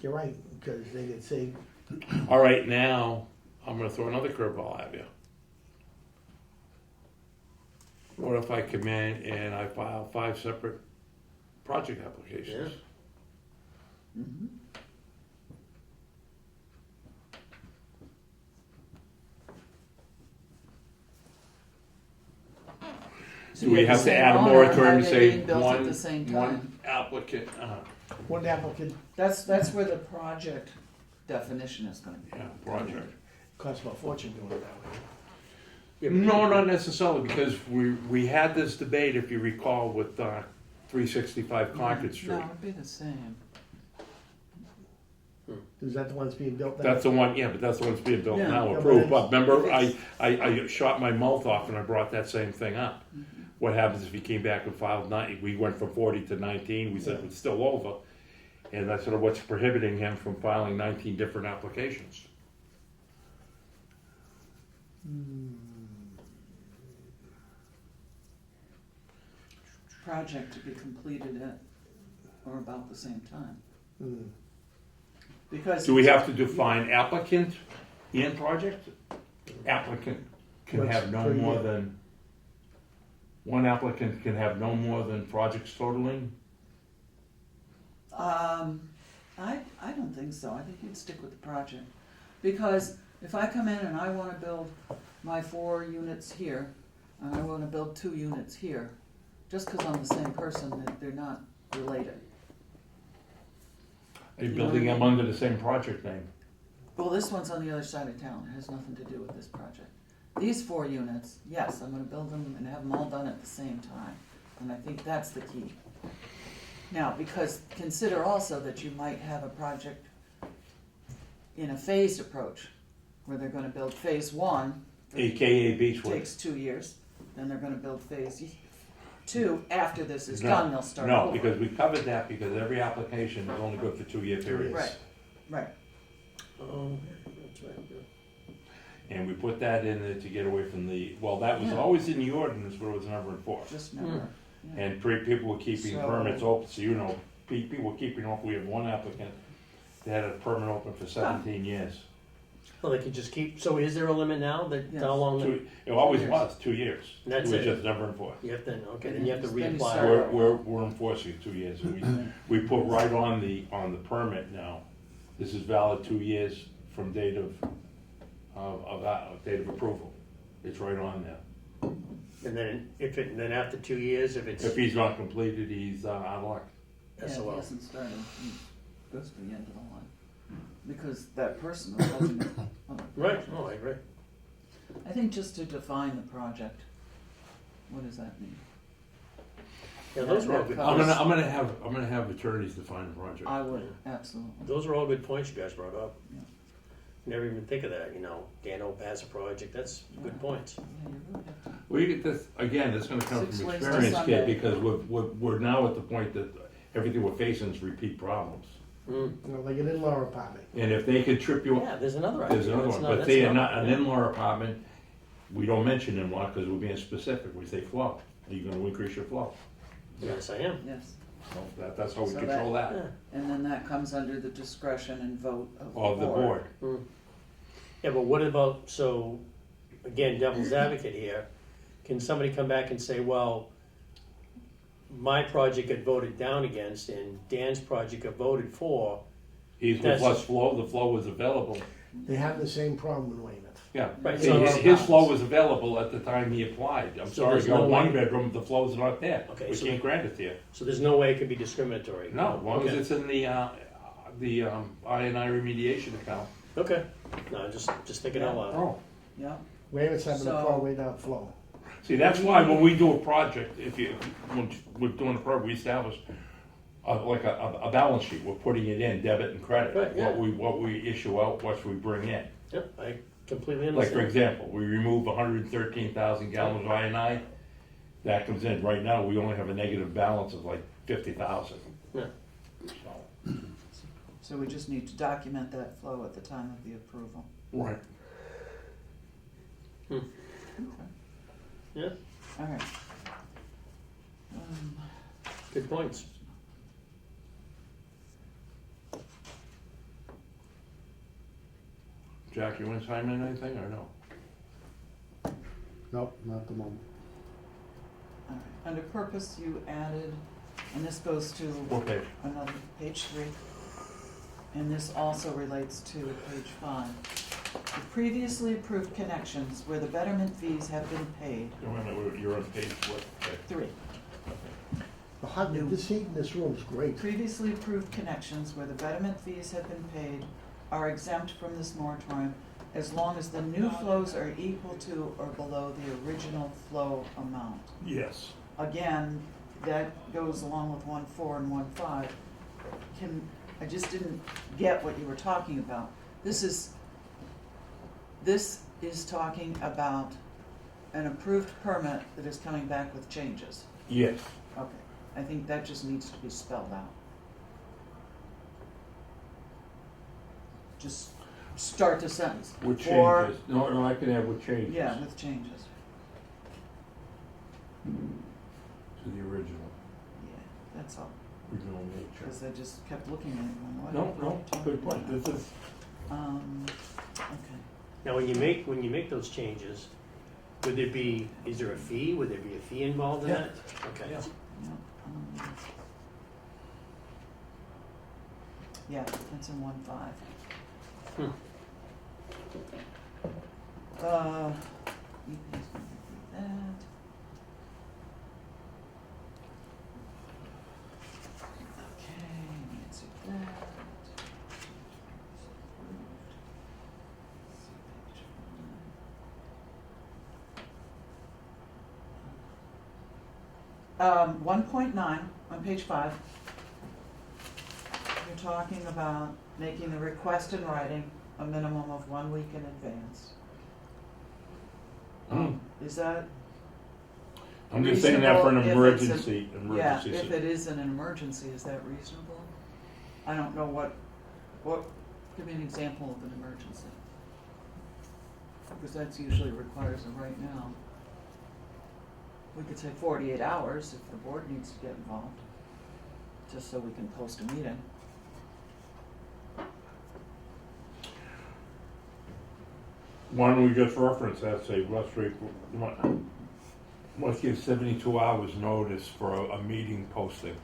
You're right, because they could say, All right, now I'm gonna throw another curveball at you. What if I come in and I file 5 separate project applications? Mhm. Do we have to Same add a owner, moratorium and are they say being built at one, the same one time? applicant, One applicant That's where the project definition is gonna be. yeah, project. costs about a fortune doing it that way. Yeah, but No, not necessarily, because we had this debate, if you recall, with 365 Concord Street. No, it'd be the same. Is that the one that's being built now? That's the one, yeah, but that's the one that's being built Yeah. now, Yeah, approved, but but remember, it's- I shot my mouth off and I brought that same thing up. Mm-hmm. What happens if he came back and filed we went from 40 to 19, we said Yeah. it's still over. And that's sort of what's prohibiting him from filing 19 different applications. Project to be completed at or about the same time. Hmm. Because. Do we have to define applicant and project? Applicant can What's have no per more year? than, one applicant can have no more than projects totaling? I don't think so. I think you'd stick with the project. Because if I come in and I wanna build my 4 units here, and I wanna build 2 units here, just cause I'm the same person, they're not related. Are you You know building what I them under the same project name? Well, this one's on the other side of town. It has nothing to do with this project. These 4 units, yes, I'm gonna build them and have them all done at the same time. And I think that's the key. Now, because consider also that you might have a project in a phased approach, where they're gonna build phase 1, AKA Beechwood. takes 2 years, then they're gonna build phase 2, after this is No, done, they'll start No, over. because we covered that, because every application is only good for 2-year periods. Right, right. Oh, that's right. yeah. And we put that in there to get away from that was Yeah. always in the ordinance, but it was never enforced. Just never, yeah. And people were keeping So- permits open, so you know, people were keeping open, we had one applicant that had a permit open for 17 years. Well, they can just keep, so is there a limit now that, Yes. how long? It always 2 years. was, 2 years. That's It was it. just never enforced. You have to, okay, then you have to Then you reapply. start- We're enforcing 2 years, and we put right on the permit now, this is valid 2 years from date of approval. It's right on there. And then then after 2 years, if it's If he's not completed, he's out of luck. Yeah, he SOL. hasn't started, he goes to the end of the line. Because that person was holding on the Right, project. oh, I agree. I think just to define the project, what does that mean? Yeah, those are all good. I'm gonna have attorneys define the project. I would, absolutely. Those are all good points you guys brought up. Yeah. Never even think of that, Dan Ope has a project, that's good points. Yeah, you really have to. Well, you get this, again, this is gonna come 6 from ways to experience, kid, Sunday. because we're now at the point that everything we're facing is repeat problems. Mm. You know, like an in-law apartment. And if they could trip you, Yeah, there's another idea. there's another That's one, not- but that's they are not- not, an yeah. in-law apartment, we don't mention in-law, because we're being specific, we say flow. Are you gonna increase your flow? Yes, I am. Yes, So that's how we So control that, Yeah. and then that comes under the discretion and vote of of the board. Yeah, but what about, so, again, devil's advocate here, can somebody come back and say, well, my project got voted down against and Dan's project got voted for? He's with That's- less flow, the flow was available. They have the same problem in Weymouth. Yeah, Right, See, so- his flow was available at the time he applied. I'm So sorry, there's your no one way- bedroom, the flow's not there. Okay, We so- can't grant it to you. So there's no way it can be discriminatory? No, as long as Okay. it's in the I&I remediation account. Okay, no, just thinking out loud. Oh. yeah. Weymouth's having a So- problem right now, flow. See, that's why when we do a project, when we're doing a program, we establish like a balance sheet. We're putting it in, debit and credit. Right, yeah. What we issue out, what we bring in. Yep, I completely Like, for understand. example, we remove 113,000 gallons of I&I. That comes in. Right now, we only have a negative balance of like 50,000. Yeah. So, So we just need to document that flow at the time of the approval. right. Okay. Yeah, All right. good points. Jack, you want to sign in anything or no? Nope, not at the moment. All right. Under purpose, you added, and this goes to Okay. another, page 3. And this also relates to page 5. The previously approved connections where the betterment fees have been paid, Wait a minute, you're on page what? Okay. 3. The hot, this heat in this room is great. Previously approved connections where the betterment fees have been paid are exempt from this moratorium as long as the new flows are equal to or below the original flow amount. Yes. Again, that goes along with 1.4 and 1.5. I just didn't get what you were talking about. This is talking about an approved permit that is coming back with changes. Yes. Okay, I think that just needs to be spelled out. Just start the sentence. With Or- changes. No, I can add with changes. Yeah, with changes. To the original That's all. nature. Because I just kept looking at it going, what? No, are you no, talking good point. about? This is, Okay. Now, when you make those changes, is there a fee? Would there be a fee involved in Yeah. that? Okay. Yeah. Yep, yeah, that's in 1.5. Hmm. EPA's gonna do that. Okay, answer that. See page 5. 1.9 on page 5. You're talking about making the request in writing a minimum of 1 week in advance. Is that I'm just saying that for an reasonable if it's emergency, yeah, emergency. if it is an emergency, is that reasonable? I don't know what, give me an example of an emergency. Because that's usually requires a right now. We could say 48 hours if the board needs to get involved, just so we can post a meeting. Why don't we just reference that, say, let's give 72 hours notice for a meeting posting.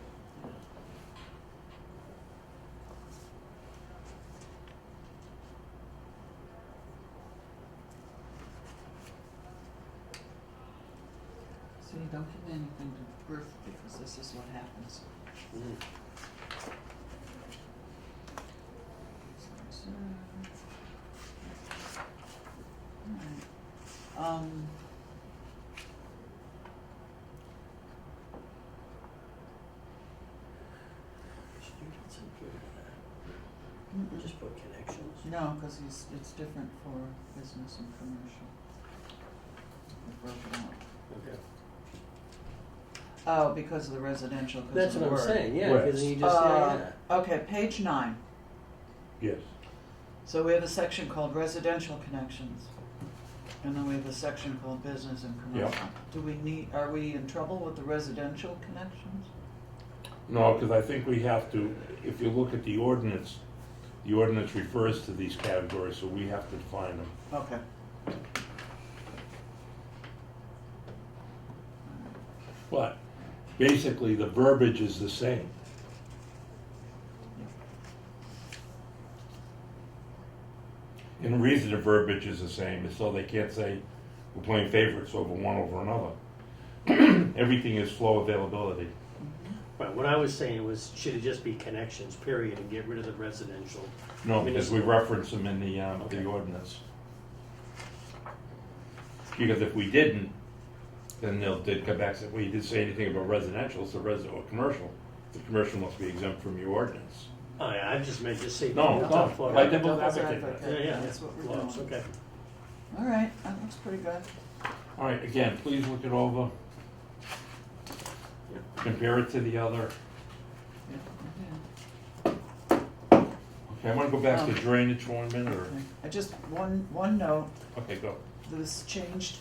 See, don't give me anything to proof because this is what happens. Alright. Students included in that. Mm-mm. Just put connections. No, because it's different for business and commercial. We broke it out. Okay. Oh, because of the residential, because That's of the what I'm word. saying, yeah, Right. because you just, yeah. Okay, page 9. Yes. So we have a section called residential connections. And then we have a section called business and commercial. Are we in trouble with the residential connections? No, because I think we have to, if you look at the ordinance refers to these categories, so we have to define them. Okay. But basically, the verbiage is the same. And the reason the verbiage is the same is so they can't say we're playing favorites over one over another. Everything is flow availability. Right, what I was saying was, should it just be connections, period, and get rid of the residential? No, because we Municipal. reference them in the Okay. ordinance. Because if we didn't, then they'd come back and say, well, you didn't say anything about residential, so or commercial. The commercial must be exempt from your ordinance. Oh, yeah, I just meant just say. No, tough no, floor. like devil's Devil's advocate. advocate. Yeah, yeah, That's what we're Floors, doing. okay. All right, that looks pretty good. All right, again, please look it over. Compare it to the other. Yeah, Okay, I want to go back to drainage for 1 minute, or, okay. I just, one note, okay, go. this changed,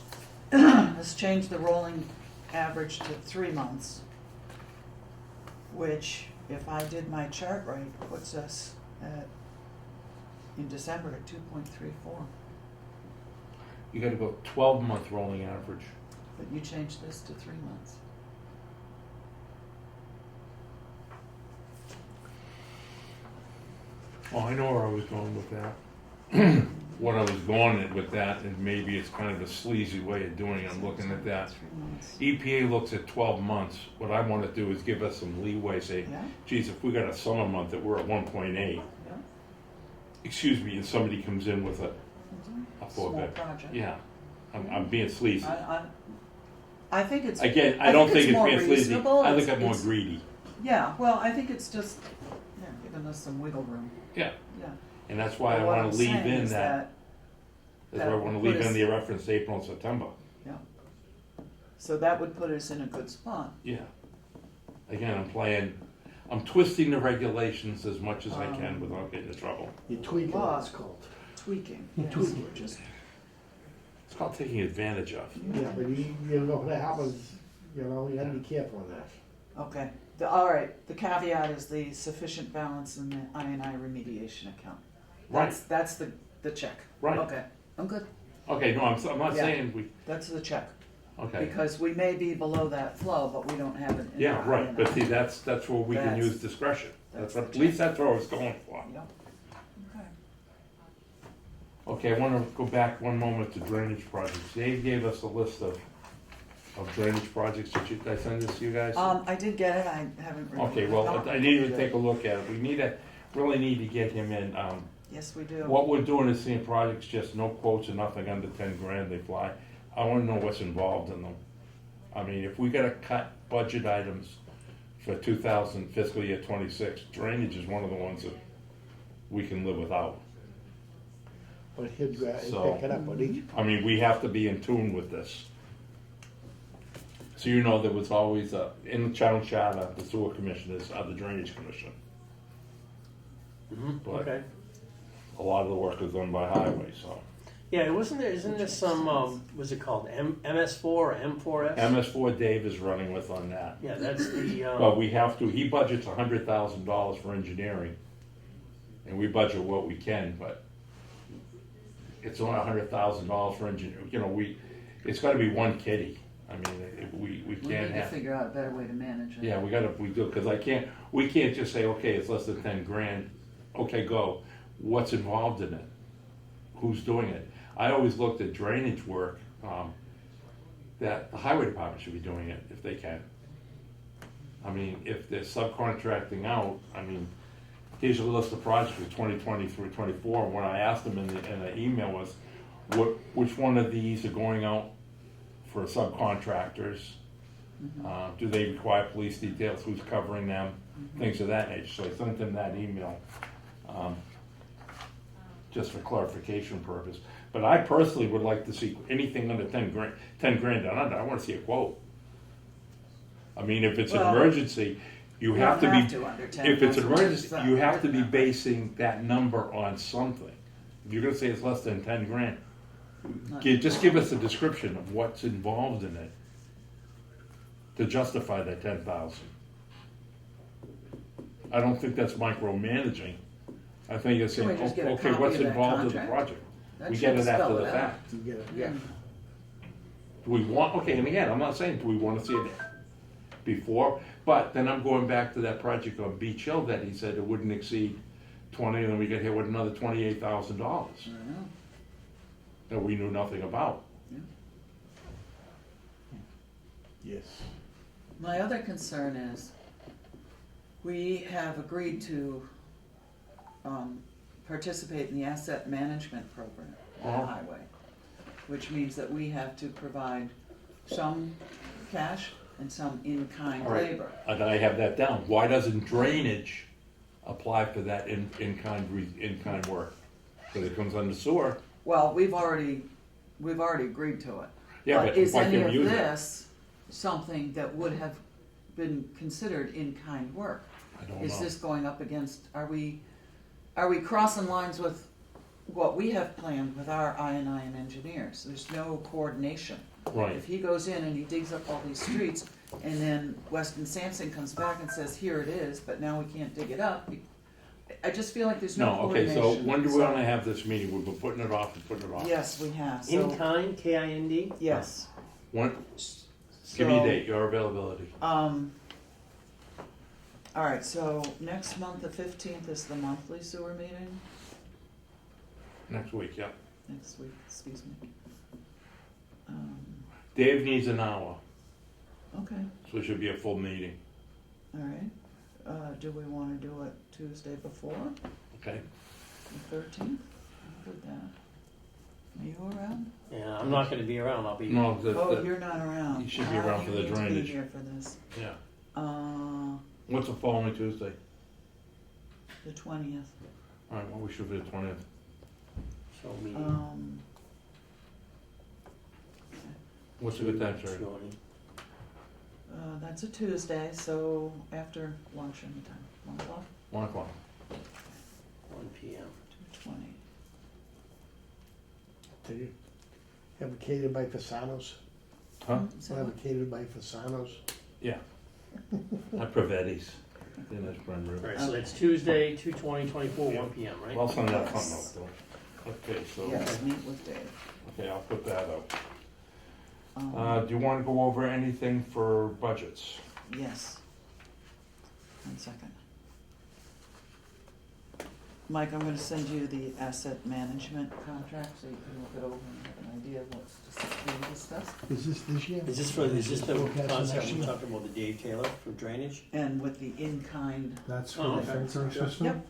this changed the rolling average to 3 months, which, if I did my chart right, puts us in December at 2.34. You got to go 12-month rolling average. But you changed this to 3 months. Oh, I know where I was going with that. what I was going with that, and maybe it's kind of a sleazy way of doing it, I'm looking at that. 3 months. EPA looks at 12 months. What I want to do is give us some leeway, say, Yeah. geez, if we got a summer month that we're at 1.8, Yeah. excuse me, and somebody comes in with a Small 4-bed. project. Yeah, I'm being sleazy. I think it's. Again, I don't think it's more being sleazy. reasonable. I think It's- I'm more it's- greedy. Yeah, well, I think it's just, yeah, giving us some wiggle room, Yeah, yeah. and that's why I But what want I'm to leave saying in is that. That's why I that want to would leave put in us- the reference to April and September. So that would put us in a good spot. Yeah. Again, I'm twisting the regulations as much as I can without getting in trouble. You're tweaking, But- it's called. Tweaking, You're yes, tweaking. we're just, It's called taking advantage of. Yeah, but you know what happens, you know, you gotta be careful on that. okay. All right, the caveat is the sufficient balance in the INI remediation account. Right. That's the check. Right. Okay, I'm good. Okay, no, I'm not Yeah. saying we, That's the check. okay. Because we may be below that flow, but we don't have it in Yeah, the right, but INI. see, that's where we can That's- use discretion. that's At the least that's what I was going for. Yep. Okay. Okay, I wanna go back one moment to drainage projects. Dave gave us a list of drainage projects. Did I send this to you guys? I did get it, I haven't reviewed Okay, it. well, No, I need to take a look at it. Really need to get him in. Yes, we do. What we're doing is seeing projects, just no quotes or nothing under 10 grand, they fly. I wanna know what's involved in them. I mean, if we gotta cut budget items for 2000 fiscal year 26, drainage is one of the ones that we can live without. But he'd So- pick it up, but he, I mean, we have to be in tune with this. So you know, there was always in the town charter, the sewer commissioners are the drainage commission. But Okay. a lot of the work is done by highway, so. Yeah, isn't there some, what's it called, MS4 or M4S? MS4 Dave is running with on that. Yeah, that's the, But we have to, he budgets $100,000 for engineering. And we budget what we can, but it's only $100,000 for engineering, you know, it's gotta be one kitty. I mean, we We can't need to have, figure out a better way to manage it. yeah, we do, cause we can't just say, okay, it's less than 10 grand, okay, go. What's involved in it? Who's doing it? I always looked at drainage work, that the highway department should be doing it if they can. I mean, if they're subcontracting out, I mean, here's a list of projects for 2020 through 24. And what I asked them in the email was, which one of these are going out for subcontractors? Do they require police details? Who's covering them? Things of that nature. So I sent them that email, just for clarification purpose. But I personally would like to see anything under 10 grand and under. I want to see a quote. I mean, if it's an Well, emergency, you We have don't to have be. to under 10. If it's an That's what emergency, it's, you have to be written. basing that number on something. If you're gonna say it's less than 10 grand, Not- just give us a description of what's involved in it to justify that 10,000. I don't think that's micromanaging. I think it's Can we saying, just get a okay, copy what's of that involved in the contract? project? That We should get it after spell the it out. fact. you get it, yeah. Do we want, okay, and again, I'm not saying, do we wanna see it before? But then I'm going back to that project on Beach Hill that he said it wouldn't exceed 20, and then we get hit with another $28,000 I don't know. that we knew nothing about. Yes. My other concern is, we have agreed to participate in the asset management program on the Uh-huh. highway, which means that we have to provide some cash and some in-kind All right. labor. And I have that down. Why doesn't drainage apply for that in-kind work? Because it comes under sewer. Well, we've already agreed to it. Yeah, but is why any can't of we use it? this something that would have been considered in-kind work? I don't Is know. this going up against, are we crossing lines with what we have planned with our INI and engineers? There's no coordination. Right. If he goes in and he digs up all these streets, and then Weston Sampson comes back and says, here it is, but now we can't dig it up, I just feel like there's no No, okay, coordination. so when do we So- want to have this meeting? We've been putting it off and putting it off. Yes, we have, in so, kind, KIND? yes. When, give me a So, date, your availability. All right, so next month, the 15th, is the monthly sewer meeting. Next week, yeah. next week, excuse me. Dave needs an hour, Okay, so it should be a full meeting, all right. Do we wanna do it Tuesday before, okay? the 13th? With that. Are you around? Yeah, I'm not gonna be around, I'll be. No, Oh, you're not around. You should be around for the You need to drainage. be here for this. Yeah. Uh, What's the following Tuesday? the 20th. All right, well, we should be the 20th. So me. What's a good time, sir? That's a Tuesday, so after lunch anytime, 1 o'clock, 1 o'clock. 1 PM. 2:20. Did you have it catered by Fasano's? Huh? Is that Have what- it catered by Fasano's? Yeah. Not Privetti's. Then that's Bryn River. Alright, so that's Tuesday, 2/20/24, 1 PM, right? Well, I'll send that Yes. something up though. Okay, so, Yes, meet with Dave. okay, I'll put that up. Um, Do you wanna go over anything for budgets? Yes. 1 second. Mike, I'm gonna send you the asset management contract, so you can look it over and have an idea of what's being discussed. Is this year? Is this the Forecast for concept next we year? talked about, the Dave Taylor from drainage? And with the in-kind, That's Oh, for the okay. filtering system. Yep.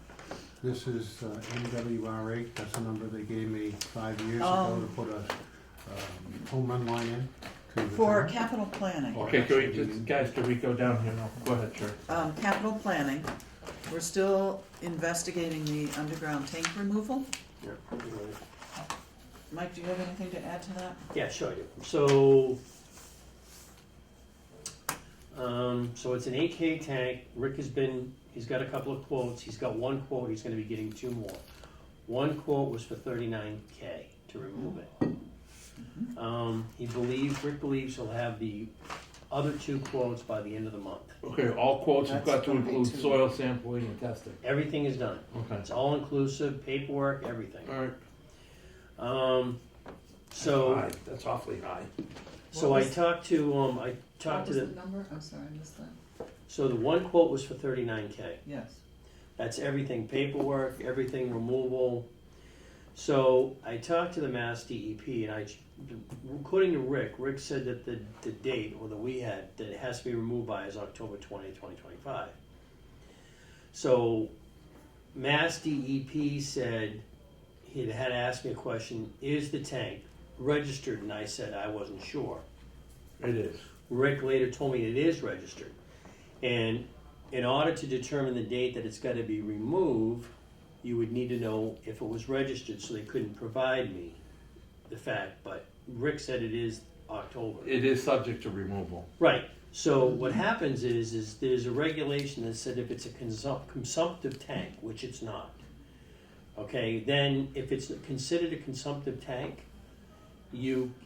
This is MWR8, that's the number they gave me 5 years ago Um, to put a home run line in. To the for town. capital planning. Okay, can we, just, guys, can we go down here now? Go ahead, sure. Capital planning, we're still investigating the underground tank removal. Yeah. Mike, do you have anything to add to that? Yeah, sure I do. So, so it's an 8K tank. Rick he's got a couple of quotes. He's got one quote, he's gonna be getting 2 more. One quote was for 39K to remove it. Rick believes he'll have the other 2 quotes by the end of the month. Okay, all quotes have got to That's gonna be include two. soil sampling and testing. Everything is done. Okay. It's all inclusive, paperwork, everything. All right. So, That's awfully high. so What I was- talked to, What was the number? I'm sorry, I missed that. so the one quote was for 39K. Yes. That's everything, paperwork, everything, removal. So I talked to the Mass DEP and according to Rick said that the date, or that we had, that it has to be removed by is October 20th, 2025. So Mass DEP said, he had asked me a question, is the tank registered? And I said I wasn't sure. It is. Rick later told me it is registered. And in order to determine the date that it's got to be removed, you would need to know if it was registered, so they couldn't provide me the fact, but Rick said it is October. It is subject to removal. Right, so what happens is there's a regulation that said if it's a consumptive tank, which it's not, okay, then if it's considered a consumptive tank,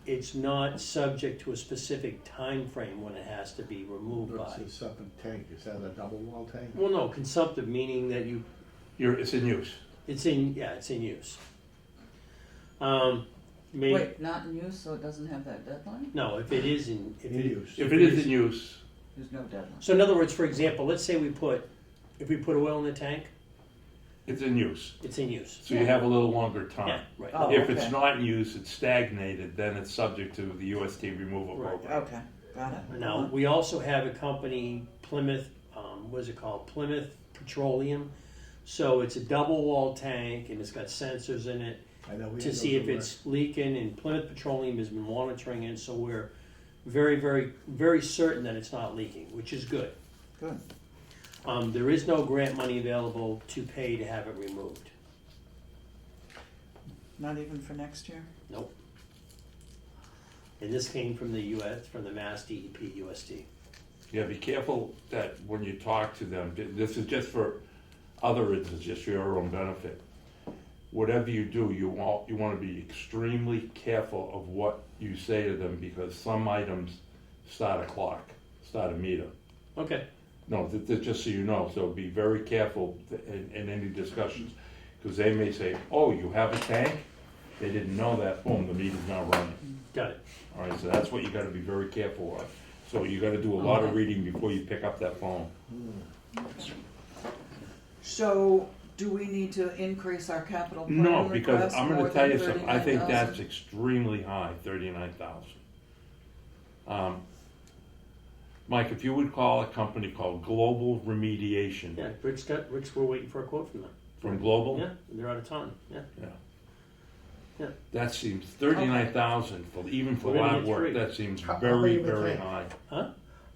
it's not subject to a specific time frame when it has to be removed What's by. the septic tank? Is that a double wall tank? Well, no, consumptive meaning that It's in use. it's in use. Wait, not in use, so it doesn't have that deadline? No, if it is in use. If it is in use, There's no deadline. So in other words, for example, let's say if we put oil in the tank, it's in use. it's in use. So you have a little longer time. Yeah, right. Oh, If okay. it's not in use, it's stagnated, then it's subject to the UST removal Right. program. Okay, got it. Now, we also have a company, Plymouth, what is it called? Plymouth Petroleum. So it's a double wall tank and it's got sensors in it I know we to had see those if in it's leaking, and Plymouth Petroleum has been monitoring it, so we're very, very, very certain that it's not leaking, which is good. Good. There is no grant money available to pay to have it removed. Not even for next year? Nope. And this came from the US, from the Mass DEP USD. Yeah, be careful that when you talk to them, this is just for other, it's just for your own benefit. Whatever you do, you want to be extremely careful of what you say to them, because some items start a clock, start a meter. Okay. No, just so you know, so be very careful in any discussions, because they may say, oh, you have a tank? They didn't know that, boom, the meter's now running. Got it. All right, so that's what you gotta be very careful of. So you gotta do a lot of reading before you pick up that phone. So, Do we need to increase our capital plan No, because request I'm more gonna tell than you something, I think that's 39,000? extremely high, 39,000. Mike, if you would call a company called Global Remediation, Yeah, Rick's we're waiting for a quote from them. from Global, Yeah, they're out of town, yeah. that seems 39,000 for, even for We're gonna lab get work, three. that seems How very, big of a very tank? high. Huh?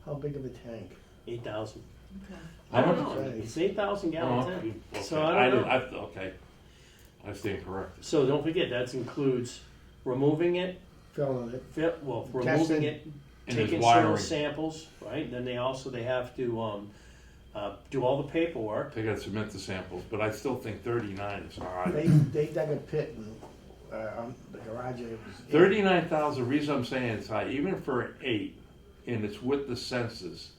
How big of a tank? 8,000. Okay. I don't How know, much? it's 8,000 gallon Oh, tank. okay. So I don't know. Okay, I stand corrected. So don't forget, that includes removing it, Filling it. removing Testing. it, And there's taking soil wiring. samples, right? Then they have to do all the paperwork. They gotta submit the samples, but I still think 39 is high. They dug a pit in, on the garage. It was 39,000, the reason I'm saying it's high, even for 8, and it's with the census,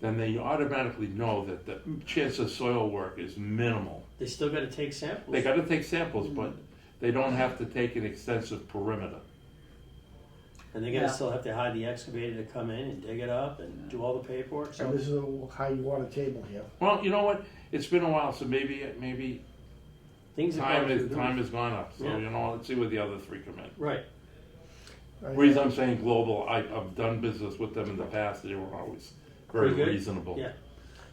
then they automatically know that the chance of soil work is minimal. They still got to take samples. They gotta take samples, but they don't have to take an extensive perimeter. And they're gonna Yeah. still have to hire the excavator to come in and dig it up and do all the paperwork. And So this is a high water table here. Well, you know what, it's been a while, so maybe things have time gone through the time roof. has gone up, so Yeah. you know, let's see where the other 3 come in. Right. Reason I'm saying Global, I've done business with them in the past, they were always very Pretty good? reasonable. Yeah.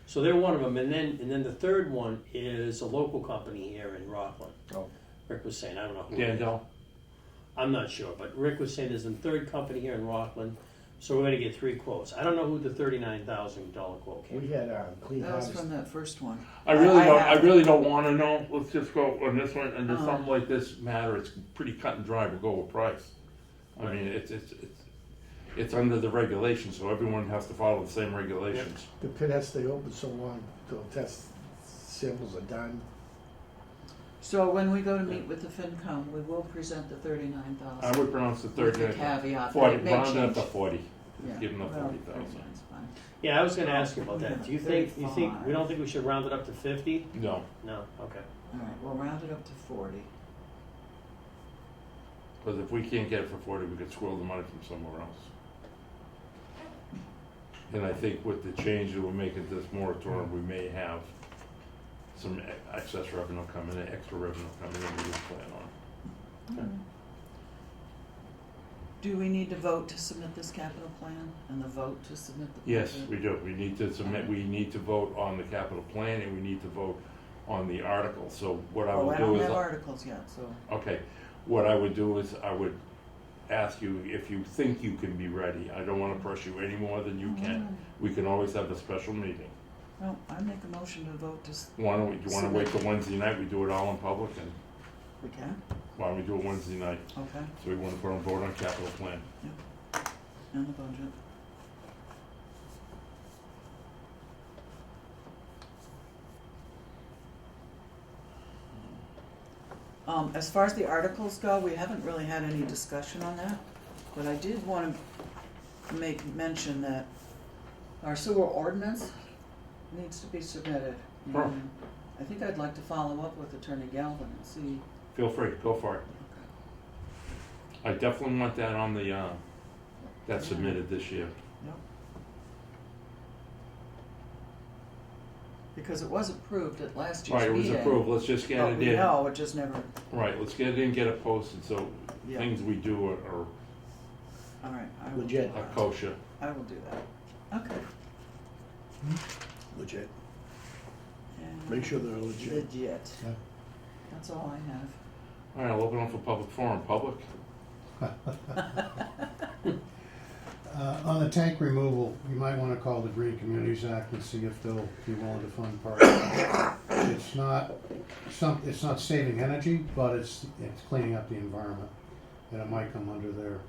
So they're one of them, and then the third one is a local company here in Rockland. Oh. Rick was saying, I don't know who. it is. Dandel, I'm not sure, but Rick was saying there's a third company here in Rockland, so we're gonna get 3 quotes. I don't know who the $39,000 quote came We from. had Clean That was Harvest. from that first one. I have- really don't wanna know, let's just go on this one, and if Uh-huh. something like this matter, it's pretty cut and dry, we'll go with price. I mean, it's under the regulations, so everyone has to follow the same regulations. The pit has to stay open so long till test samples are done. So when we go to meet with the FinCom, we will present the I 39,000 would pronounce the with the 39, caveat that 40, it may round it up change. to 40, Yeah, give them the well, 40,000. 39 's fine. Yeah, I was gonna ask you about that. Do you think, we 35. don't think we should round it up to 50? No, No, okay. All right, we'll round it up to 40. because if we can't get it for 40, we could squirrel the money from somewhere else. And I think with the change that we're making to this moratorium, we may have some excess revenue coming in, extra revenue coming in we didn't plan on. Okay. Do we need to vote to submit this capital plan and the vote to submit the Yes, budget? we do. We need to submit, we need to vote on the capital plan and we need to vote on the article. So what I Oh, will I do don't is, have articles yet, so, okay, what I would do is I would ask you if you think you can be ready. I don't wanna press you any more than you can. We can always have a special meeting. well, I make a motion to vote to, Do you wanna wait till Wednesday night? We do it all in public and we can, why don't we do it Wednesday night? okay, So we wanna put on vote on capital plan. and the budget. As far as the articles go, we haven't really had any discussion on that, but I did wanna make mention that our sewer ordinance needs to be submitted. Sure. And I think I'd like to follow up with Attorney Galvin and see, Feel free, go for it. I definitely want that on the, that submitted this year. because it was approved at last year's Right, it was meeting. approved, let's just get But it we in. know, it just never, Right, let's get it in, get it posted, so yeah, things we do are all right, I will do Legit. that. kosher. I will do that, okay. Legit. And Make sure they're legit. Legit. Yeah. That's all I have. All right, I'll open up for public forum. Public? On the tank removal, you might wanna call the Green Communities Act and see if they'll be willing to fund part of it. It's not saving energy, but it's cleaning up the environment, and it might come under their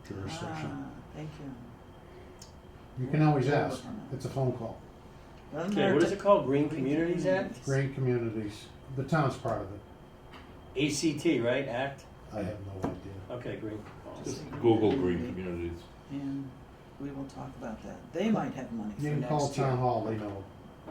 jurisdiction. Thank you. You can always We'll ask, work on that. it's a phone call. Doesn't Okay, matter what to- is it called? Green Green Communities Act? Green Communities, the town's part of it, ACT, right? Act? I have no idea. Okay, green. Just Google green communities. And we will talk about that. They might have money for You can next call year. town hall, they know.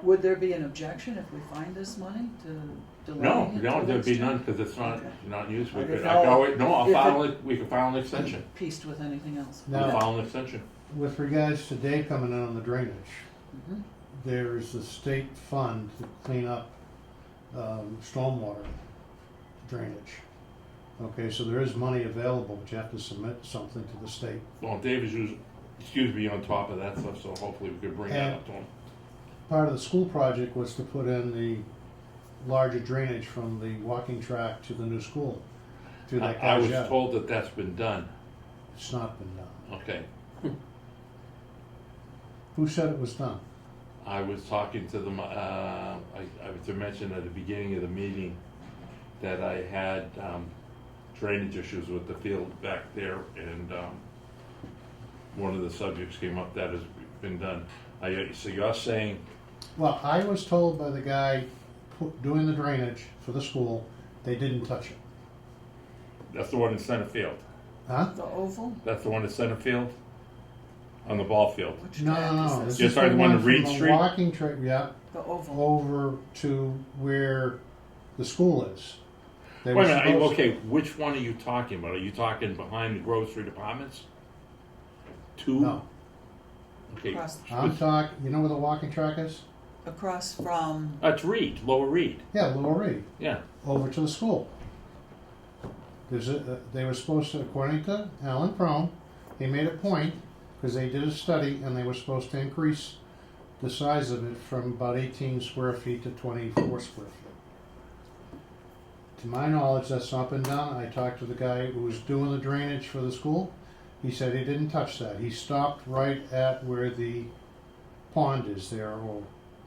Would there be an objection if we find this money to No, delaying it no, till there'd next be year? none because it's not, Okay. not used. We Or could, if I could I'll- always, no, I'll if file it- it, we could file an extension. Pieced with anything else? We'll Now- file an extension. With regards to Dave coming in on the drainage, Mhm. there's a state fund to clean up stormwater drainage. Okay, so there is money available, but you have to submit something to the state. Well, Dave is on top of that stuff, so hopefully we could bring that And- up to him. Part of the school project was to put in the larger drainage from the walking track to the new school. Through that I was guy's yard. told that that's been done. It's not been done. Okay. Who said it was done? I was talking to them, I to mention at the beginning of the meeting that I had drainage issues with the field back there, and one of the subjects came up that has been done. So you're saying, Well, I was told by the guy doing the drainage for the school, they didn't touch it. that's the one in center field? Huh? The oval? That's the one in center field? On the ball field? Which No, track no, is no. this? This Just is like the the one one on from Reed the Street? walking track, yeah, The oval. over to where the school is. They Wait were a minute, supposed- okay, which one are you talking about? Are you talking behind the Grove Street Apartments? Two? No, Okay, Across, I'm talking, you know where the walking track is? across from, that's Reed, Lower Reed, Yeah, Lower Reed, yeah. over to the school. They were supposed to, according to Alan Crone, he made a point, because they did a study, and they were supposed to increase the size of it from about 18 square feet to 24 square feet. To my knowledge, that's not been done. I talked to the guy who was doing the drainage for the school. He said he didn't touch that. He stopped right at where the pond is there, or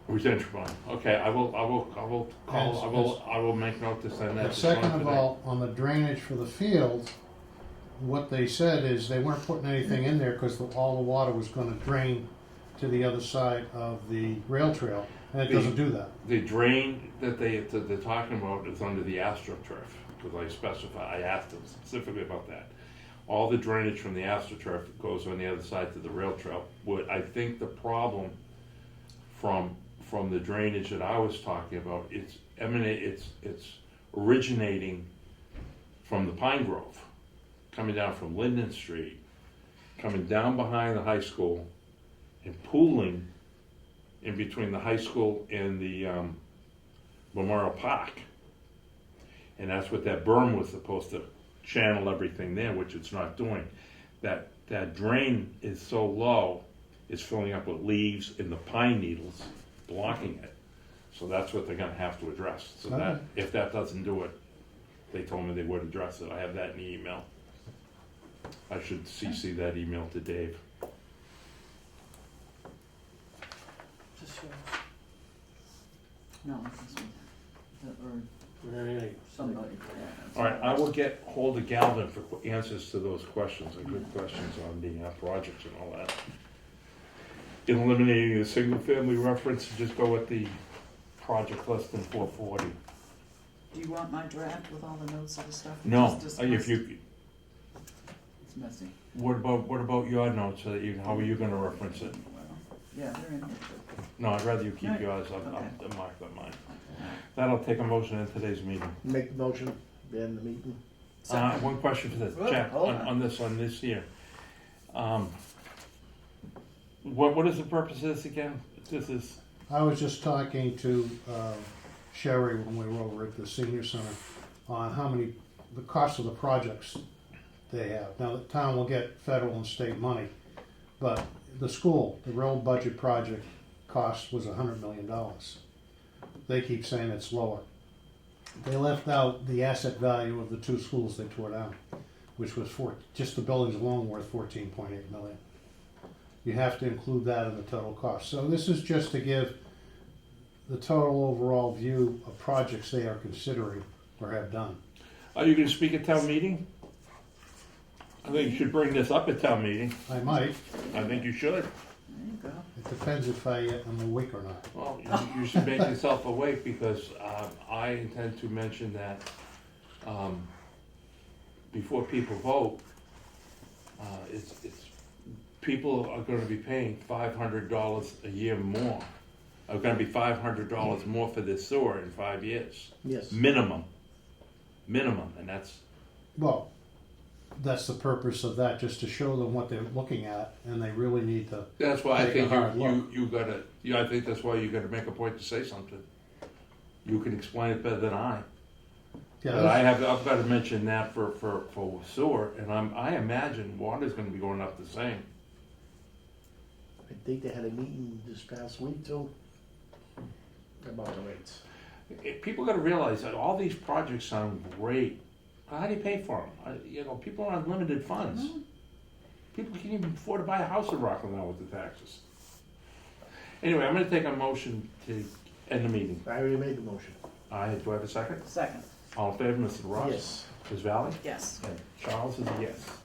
Retention pond. Okay, I will call, I will make note to send that But to second Sean of today. all, on the drainage for the field, what they said is they weren't putting anything in there because all the water was gonna drain to the other side of the rail trail, and it doesn't do that. The drain that they're talking about is under the AstroTurf, because I asked them specifically about that. All the drainage from the AstroTurf goes on the other side to the rail trail. What I think the problem from the drainage that I was talking about, it's originating from the Pine Grove, coming down from Linden Street, coming down behind the high school, and pooling in between the high school and the Memorial Park. And that's what that berm was supposed to channel everything there, which it's not doing. That drain is so low, it's filling up with leaves and the pine needles blocking it. So that's what they're gonna have to address. So that, Okay. if that doesn't do it, they told me they would address it. I have that in the email. I should CC that email to Dave. just yours. No, this one. Or somebody. Yeah, All right, I will get hold of Galvin for answers to those questions, and good questions on the projects and all that. In eliminating the single-family reference, just go with the project less than 440. Do you want my draft with all the notes of the stuff? we No, just discussed? if you, It's messy. what about your notes, how are you gonna reference it? Well, yeah, they're in here too. No, I'd rather you keep Right. yours, I'll Okay. mark up mine. That'll take a motion in today's meeting. Make the motion, end the meeting. One question for this, Whoa, Jack, hold on this here. What is the purpose of this again? This is, I was just talking to Sherry when we were over at the senior center on the cost of the projects they have. Now, the town will get federal and state money, but the school, the road budget project cost was $100 million. They keep saying it's lower. They left out the asset value of the two schools they tore down, which was just the buildings alone worth $14.8 million. You have to include that in the total cost. So this is just to give the total overall view of projects they are considering or have done. are you gonna speak at town meeting? I think you should bring this up at town meeting. I might. I think you should. There you go. It depends if I'm awake or not. Well, you should make yourself awake, because I intend to mention that before people vote, it's people are gonna be paying $500 a year more. Are gonna be $500 more for this sewer in 5 years. Yes. Minimum, and that's, Well, that's the purpose of that, just to show them what they're looking at, and they really need to. why I Take a think hard look. you gotta, I think that's why you gotta make a point to say something. You can explain it better than I. Yeah, But I've got to mention that for sewer, and I imagine water's gonna be going up the same. I think they had a meeting this past week too. About the rates. People gotta realize that all these projects sound great. How do you pay for them? People are on limited funds. People can't even afford to buy a house in Rockland now with the taxes. Anyway, I'm gonna take a motion to end the meeting. I already made the motion. Do I have a second? Second, All in favor, Mr. Ross? Yes. Ms. Valley? yes. And Charles is a yes.